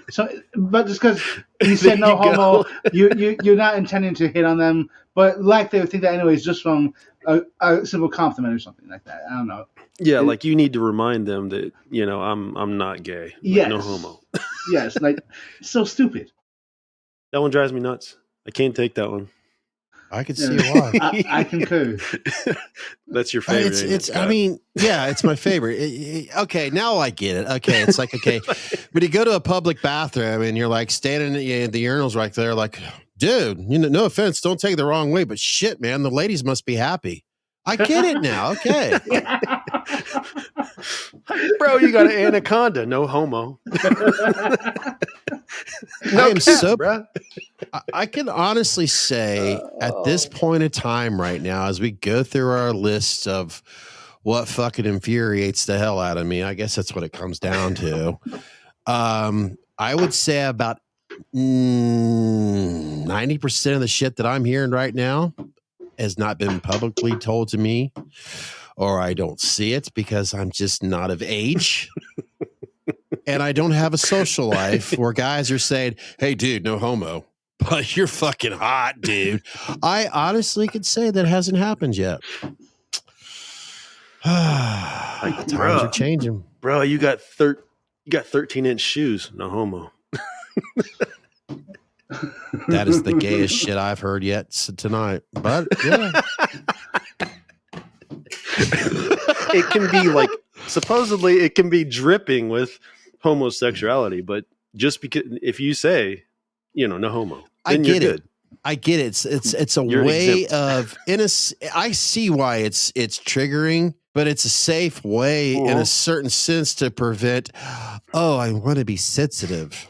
but just because you said no homo, you're not intending to hit on them. But like they would think that anyways, just from a simple compliment or something like that. I don't know. Yeah, like you need to remind them that I'm not gay. Yes. No homo. Yes, like so stupid. That one drives me nuts. I can't take that one. I can see why. I concur. That's your favorite. It's my favorite. Okay, now I get it. Okay, it's like, okay, but you go to a public bathroom and you're like standing at the urinals right there, like, dude, no offense, don't take it the wrong way, but shit, man, the ladies must be happy. I get it now. Okay. Bro, you got an anaconda. No homo. I am so, bro. I can honestly say at this point in time right now, as we go through our list of what fucking infuriates the hell out of me. I guess that's what it comes down to. I would say about 90% of the shit that I'm hearing right now has not been publicly told to me, or I don't see it because I'm just not of age. And I don't have a social life where guys are saying, hey, dude, no homo, but you're fucking hot, dude. I honestly could say that hasn't happened yet. Times are changing. Bro, you got 13-inch shoes. No homo. That is the gayest shit I've heard yet tonight. But yeah. It can be like, supposedly it can be dripping with homosexuality, but just because if you say, no homo, then you're good. I get it. It's a way of I see why it's triggering, but it's a safe way in a certain sense to prevent, I want to be sensitive.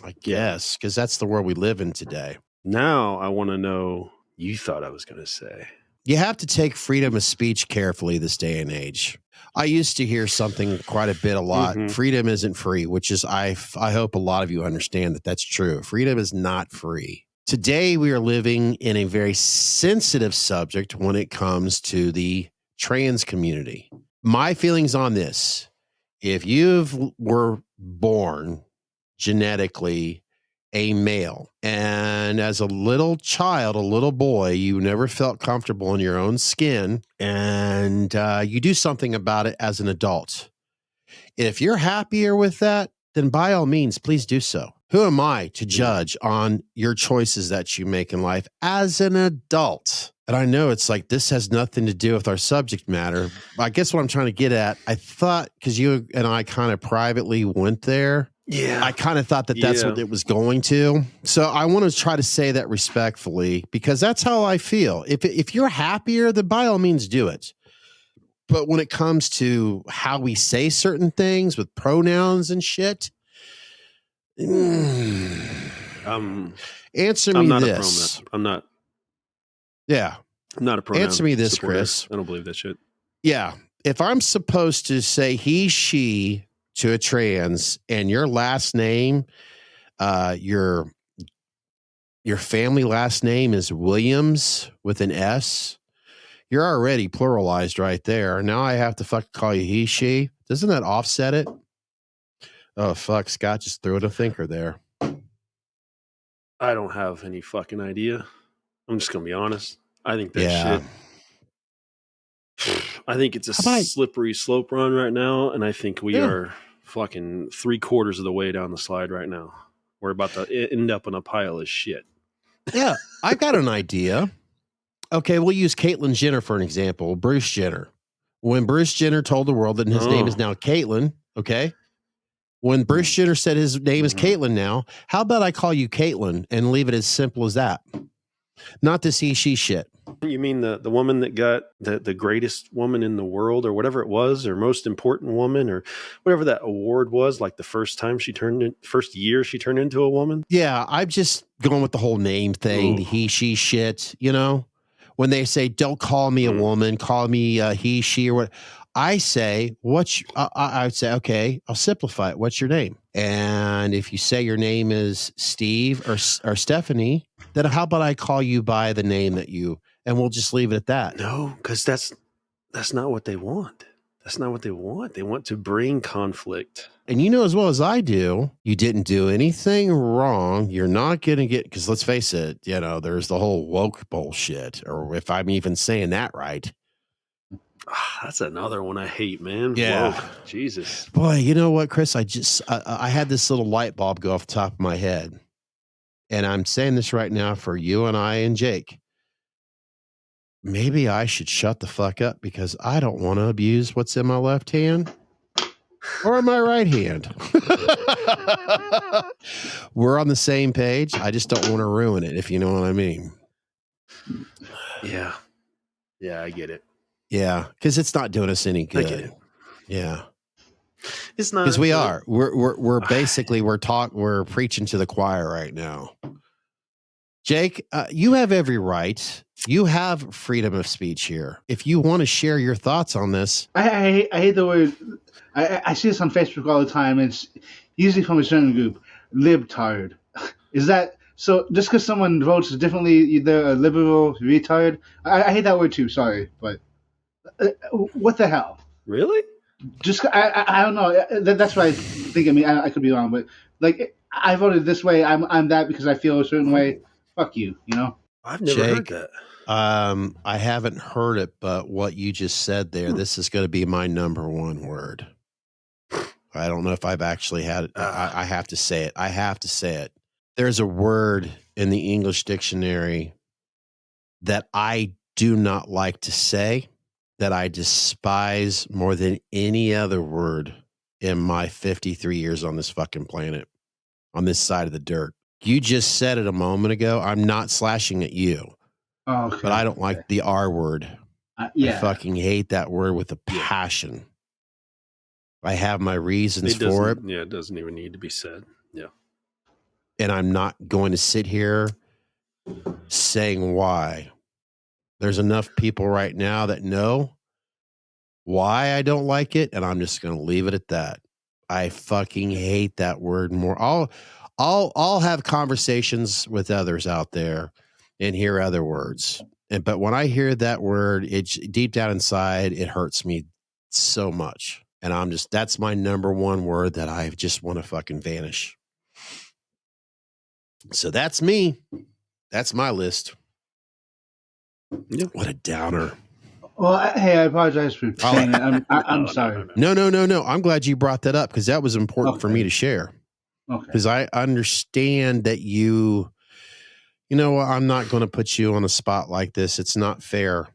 I guess, because that's the world we live in today. Now I want to know, you thought I was going to say. You have to take freedom of speech carefully this day and age. I used to hear something quite a lot. Mm-hmm. Freedom isn't free, which is, I hope a lot of you understand that that's true. Freedom is not free. Today, we are living in a very sensitive subject when it comes to the trans community. My feelings on this, if you were born genetically a male, and as a little child, a little boy, you never felt comfortable in your own skin, and you do something about it as an adult. If you're happier with that, then by all means, please do so. Who am I to judge on your choices that you make in life as an adult? And I know it's like, this has nothing to do with our subject matter. I guess what I'm trying to get at, I thought, because you and I kind of privately went there, I kind of thought that that's what it was going to. So I want to try to say that respectfully, because that's how I feel. If you're happier, then by all means do it. But when it comes to how we say certain things with pronouns and shit, answer me this. I'm not a pronoun. Answer me this, supporter. Chris. I don't believe that shit. Yeah. If I'm supposed to say he, she to a trans, and your last name, your family last name is Williams with an S, you're already pluralized right there. Now I have to fucking call you he, she. Doesn't that offset it? Oh, fuck. Scott just threw it a thinker there. I don't have any fucking idea. I'm just going to be honest. I think that shit. I think it's a slippery slope run right now, and I think we are fucking 3/4 of the way down the slide right now. We're about to end up in a pile of shit. Yeah, I've got an idea. Okay, we'll use Caitlyn Jenner for an example. Bruce Jenner. When Bruce Jenner told the world that his name is now Caitlyn, okay? When Bruce Jenner said his name is Caitlyn now, how about I call you Caitlyn and leave it as simple as that? Not this he, she shit. You mean the woman that got the greatest woman in the world or whatever it was, or most important woman or whatever that award was, like the first year she turned into a woman? Yeah, I'm just going with the whole name thing, the he, she shit, When they say, don't call me a woman, call me he, she, or what. I say, I would say, okay, I'll simplify it. What's your name? And if you say your name is Steve or Stephanie, then how about I call you by the name and we'll just leave it at that. No, because that's not what they want. That's not what they want. They want to bring conflict. And you know as well as I do, you didn't do anything wrong. You're not going to get, because let's face it, there's the whole woke bullshit, or if I'm even saying that right. That's another one I hate, man. Yeah. Whoa, Jesus. Boy, you know what, Chris? I had this little light bulb go off the top of my head. And I'm saying this right now for you and I and Jake. Maybe I should shut the fuck up because I don't want to abuse what's in my left hand or my right hand. We're on the same page. I just don't want to ruin it, if you know what I mean. Yeah. Yeah, I get it. Yeah, because it's not doing us any good. I get it. Yeah, it's not, because we're basically we're preaching to the choir right now. Jake, you have every right. You have freedom of speech here. If you want to share your thoughts on this, I hate the word. I see this on Facebook all the time. It's usually from a certain group, libtard. Is that so? Just because someone votes differently, they're a liberal retard. I hate that word too. Sorry, but what the hell? Really? Just I don't know. That's what I think. I mean, I could be wrong, but like I voted this way. I'm that because I feel a certain way. Fuck you. You know. I've never heard that. I haven't heard it, but what you just said there, this is going to be my number one word. I don't know if I've actually had it. I have to say it. I have to say it. There's a word in the English dictionary that I do not like to say, that I despise more than any other word in my 53 years on this fucking planet, on this side of the dirt. You just said it a moment ago. I'm not slashing at you. Oh, okay. But I don't like the R word. Yeah. I fucking hate that word with a passion. I have my reasons for it. Yeah, it doesn't even need to be said. Yeah. And I'm not going to sit here saying why. There's enough people right now that know why I don't like it, and I'm just going to leave it at that. I fucking hate that word more. I'll have conversations with others out there and hear other words. But when I hear that word, it's deep down inside, it hurts me so much. And that's my number one word that I just want to fucking vanish. So that's me. That's my list. Yep. What a downer. Well, hey, I apologize for saying it. I'm sorry. No. I'm glad you brought that up because that was important for me to share. Okay. Because I understand that you know, I'm not going to put you on a spot like this. It's not fair.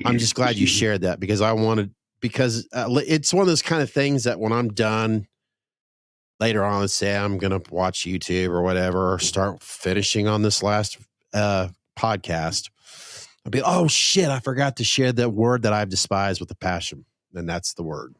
I'm just glad you shared that because it's one of those kind of things that when I'm done later on, let's say I'm going to watch YouTube or whatever, or start finishing on this last podcast, I'll be, oh shit, I forgot to share that word that I've despised with a passion. And that's the word.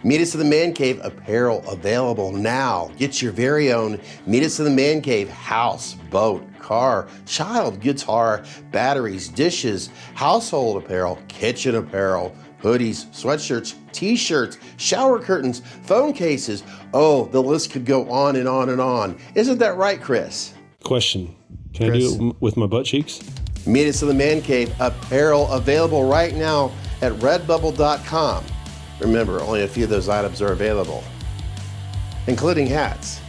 Meet Us in the Man Cave apparel available now. Get your very own Meet Us in the Man Cave house, boat, car, child, guitar, batteries, dishes, household apparel, kitchen apparel, hoodies, sweatshirts, t-shirts, shower curtains, phone cases. Oh, the list could go on and on and on. Isn't that right, Chris? Question. Can Chris? I do it with my butt cheeks? Meet Us in the Man Cave apparel available right now at redbubble.com. Remember, only a few of those items are available, including hats.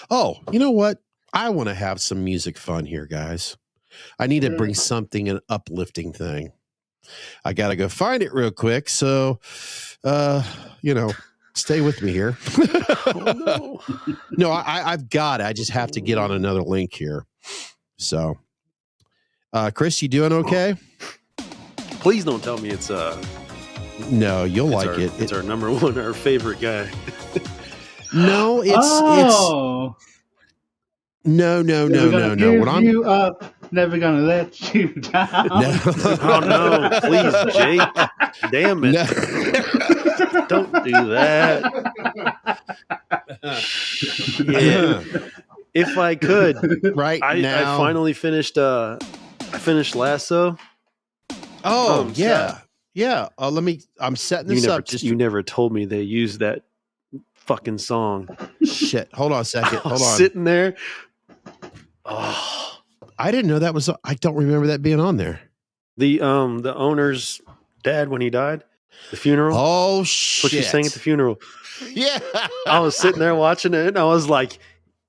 Oh, you know what? I want to have some music fun here, guys. I need to bring something, an uplifting thing. I got to go find it real quick. So, stay with me here. Oh, no, I've got it. I just have to get on another link here. So, Chris, you doing okay? Please don't tell me it's no, you'll like it. It's our number one, our favorite guy. No, it's no. What I'm you up, never gonna let you down. No. Oh no, please, Jake. Damn it. No. Don't do that. Yeah. If I could, now. I finally finished Lasso. Oh, yeah. Yeah. I'm setting this up. You never told me they used that fucking song. Shit. Hold on a second. Hold on. Sitting there. Oh, I didn't know that was, I don't remember that being on there. The owner's dad, when he died, the funeral. Oh, shit. What she sang at the funeral. Yeah. I was sitting there watching it and I was like,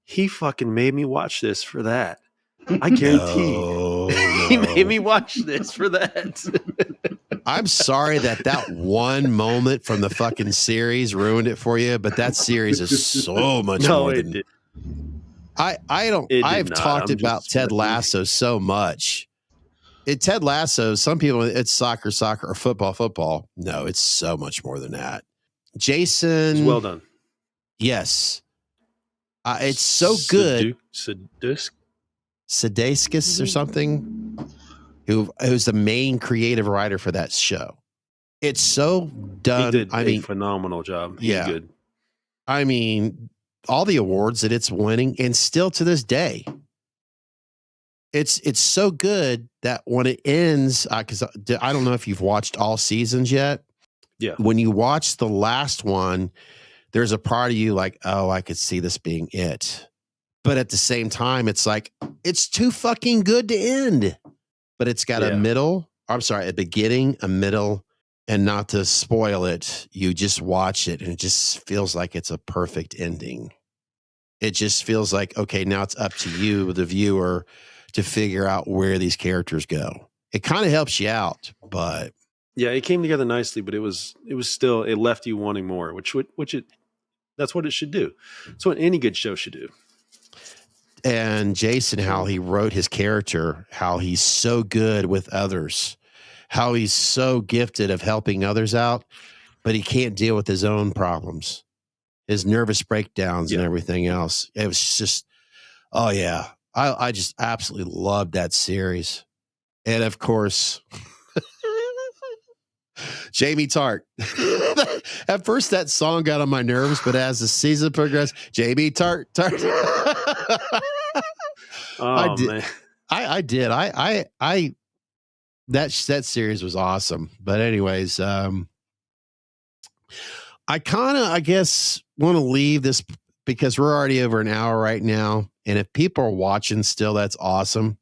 he fucking made me watch this for that. I guarantee he made me watch this for that. I'm sorry that one moment from the fucking series ruined it for you, but that series is so much more than did. I've talked about Ted Lasso so much. Ted Lasso, some people, it's soccer, or football. No, it's so much more than that. Jason. It's well done. Yes. It's so good. Sudeikis or something, who's the main creative writer for that show. It's so done. He did a phenomenal job. He's good. I mean, all the awards that it's winning, and still to this day, it's so good that when it ends, because I don't know if you've watched all seasons yet. Yeah. When you watch the last one, there's a part of you like, oh, I could see this being it. But at the same time, it's like, it's too fucking good to end. But it's got a beginning, a middle, and not to spoil it, you just watch it and it just feels like it's a perfect ending. It just feels like, okay, now it's up to you, the viewer, to figure out where these characters go. It kind of helps you out, but yeah, it came together nicely, but it was still, it left you wanting more, that's what it should do. That's what any good show should do. And Jason, how he wrote his character, how he's so good with others, how he's so gifted of helping others out, but he can't deal with his own problems, his nervous breakdowns and everything else. It was just, oh yeah, I just absolutely loved that series. And of course, Jamie Tart. At first, that song got on my nerves, but as the season progressed, Jamie Tart. Oh, man. I did. That series was awesome. But anyways, I guess want to leave this because we're already over an hour right now. And if people are watching still, that's awesome.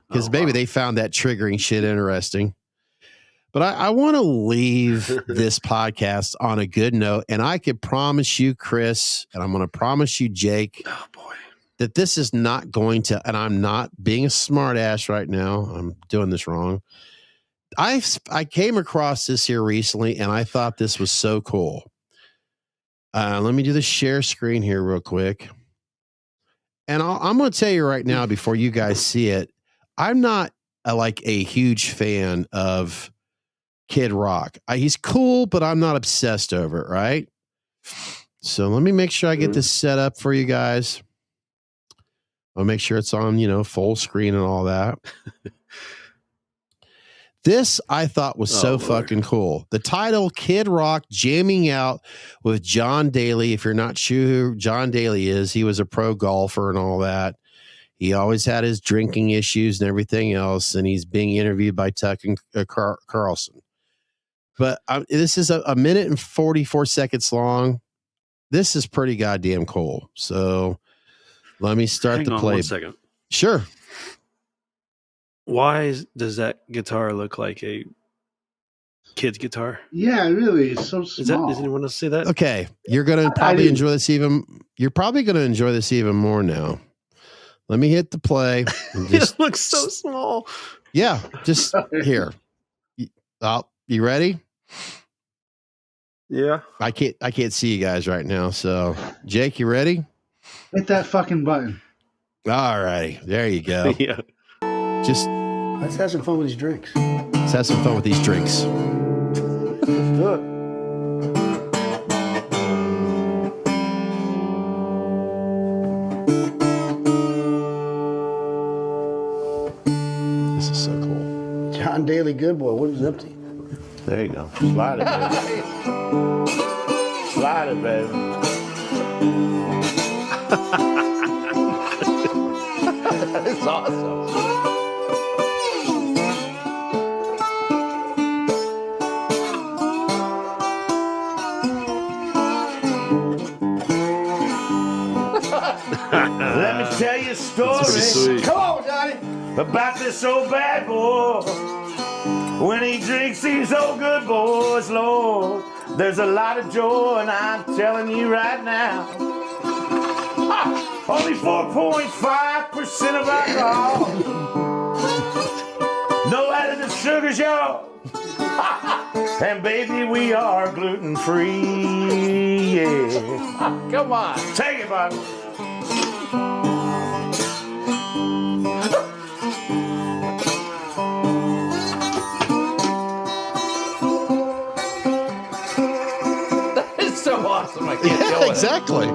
Because maybe they found that triggering shit interesting. But I want to leave this podcast on a good note. And I could promise you, Chris, and I'm going to promise you, Jake, Oh, boy. that this is not going to, and I'm not being a smart ass right now. I'm doing this wrong. I came across this here recently, and I thought this was so cool. Let me do the share screen here real quick. And I'm going to tell you right now, before you guys see it, I'm not a huge fan of Kid Rock. He's cool, but I'm not obsessed over it, right? So let me make sure I get this set up for you guys. I'll make sure it's on, full screen and all that. This I thought was so fucking cool. The title, Kid Rock jamming out with John Daly. If you're not sure who John Daly is, he was a pro golfer and all that. He always had his drinking issues and everything else, and he's being interviewed by Tucker Carlson. But this is a minute and 44 seconds long. This is pretty goddamn cool. So let me start the play. 1 second. Sure. Why does that guitar look like a kid's guitar? Yeah, really, it's so small. Does anyone else see that? Okay, you're gonna probably enjoy this even. You're probably gonna enjoy this even more now. Let me hit the play. It looks so small. Yeah, just here. You ready? Yeah. I can't see you guys right now. So, Jake, you ready? Hit that fucking button. All righty, there you go. Yeah. Just let's have some fun with these drinks. Let's have some fun with these drinks. Let's do it. This is so cool. John Daly, good boy. What is it up to? There you go. Slide it, baby. Slide it, baby. It's awesome. Let me tell you a story. Come on, Johnny. About this old bad boy. When he drinks these old good boys, Lord, there's a lot of joy, and I'm telling you right now. Only 4.5% of alcohol. No added sugars, y'all. And baby, we are gluten free. Yeah. Come on, take it, Bobby. It's so awesome. I can't do it. Exactly.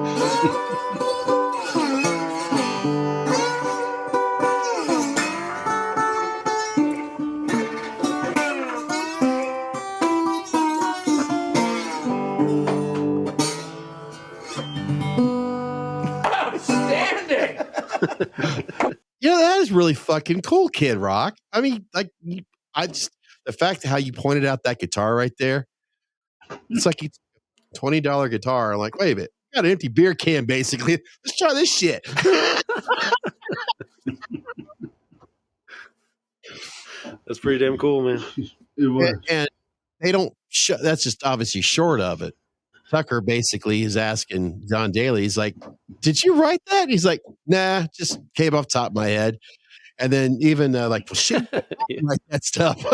Yeah, that is really fucking cool, Kid Rock. I mean, like, the fact how you pointed out that guitar right there, it's like it's a $20 guitar. I'm like, wait a minute, got an empty beer can, basically. Let's try this shit. That's pretty damn cool, man. It was. And they don't, that's just obviously short of it. Tucker basically is asking John Daly, he's like, did you write that? He's like, nah, just came off the top of my head. And then even like, well, shit, like that stuff.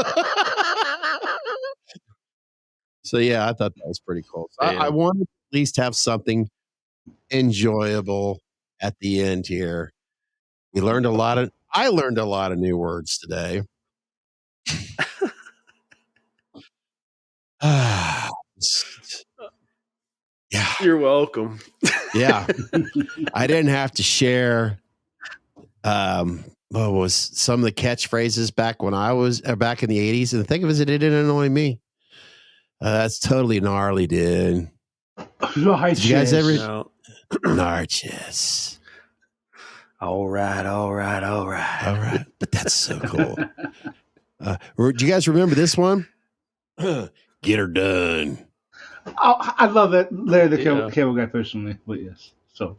So yeah, I thought that was pretty cool. So I wanted to at least have something enjoyable at the end here. I learned a lot of new words today. Yeah. You're welcome. Yeah. I didn't have to share what was some of the catchphrases back when I was back in the 80s. And the thing of it is, it didn't annoy me. That's totally gnarly, dude. Did you guys ever? No. Narchis. All right. But that's so cool. Do you guys remember this one? Get her done. Oh, I love that Larry the Cable Guy personally, but yes. So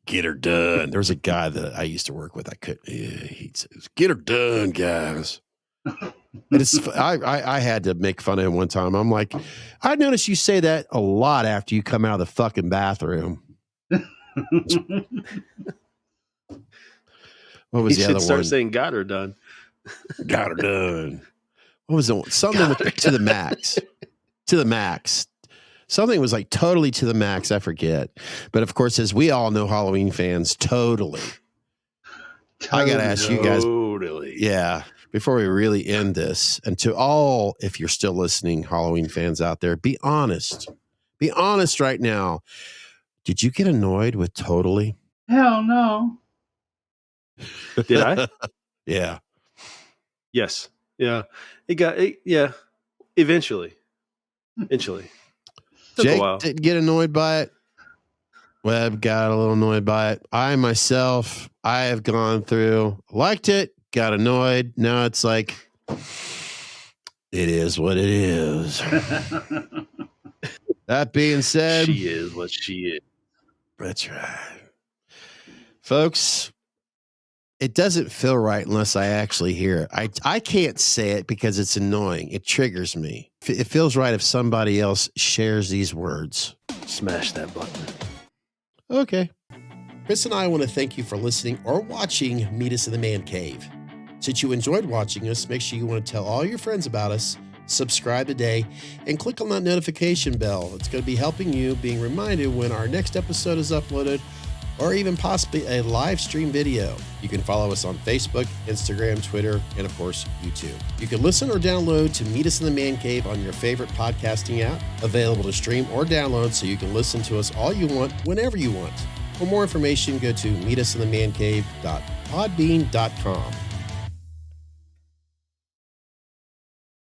get her done. There was a guy that I used to work with. I couldn't. He'd say, "Get her done, guys." And I had to make fun of him one time. I'm like, I noticed you say that a lot after you come out of the fucking bathroom. What was the other one? Start saying "got her done." Got her done. What was the one? Something with to the max. To the max. Something was like totally to the max. I forget. But of course, as we all know, Halloween fans, totally. I got to ask you guys. Totally. Yeah. Before we really end this, and to all, if you're still listening, Halloween fans out there, be honest. Be honest right now. Did you get annoyed with totally? Hell no. Did I? Yeah. Yes. Yeah. Yeah. Eventually. Took Jake a while. didn't get annoyed by it. Webb got a little annoyed by it. I myself, I have gone through, liked it, got annoyed. Now it's like, it is what it is. That being said, she is what she is. That's right. Folks, it doesn't feel right unless I actually hear it. I can't say it because it's annoying. It triggers me. It feels right if somebody else shares these words. Smash that button. Okay. Chris and I want to thank you for listening or watching Meet Us in the Man Cave. Since you enjoyed watching us, make sure you want to tell all your friends about us, subscribe today, and click on that notification bell. It's going to be helping you being reminded when our next episode is uploaded, or even possibly a live stream video. You can follow us on Facebook, Instagram, Twitter, and of course, YouTube. You can listen or download to Meet Us in the Man Cave on your favorite podcasting app, available to stream or download so you can listen to us all you want, whenever you want. For more information, go to meetusinthemancave.podbean.com.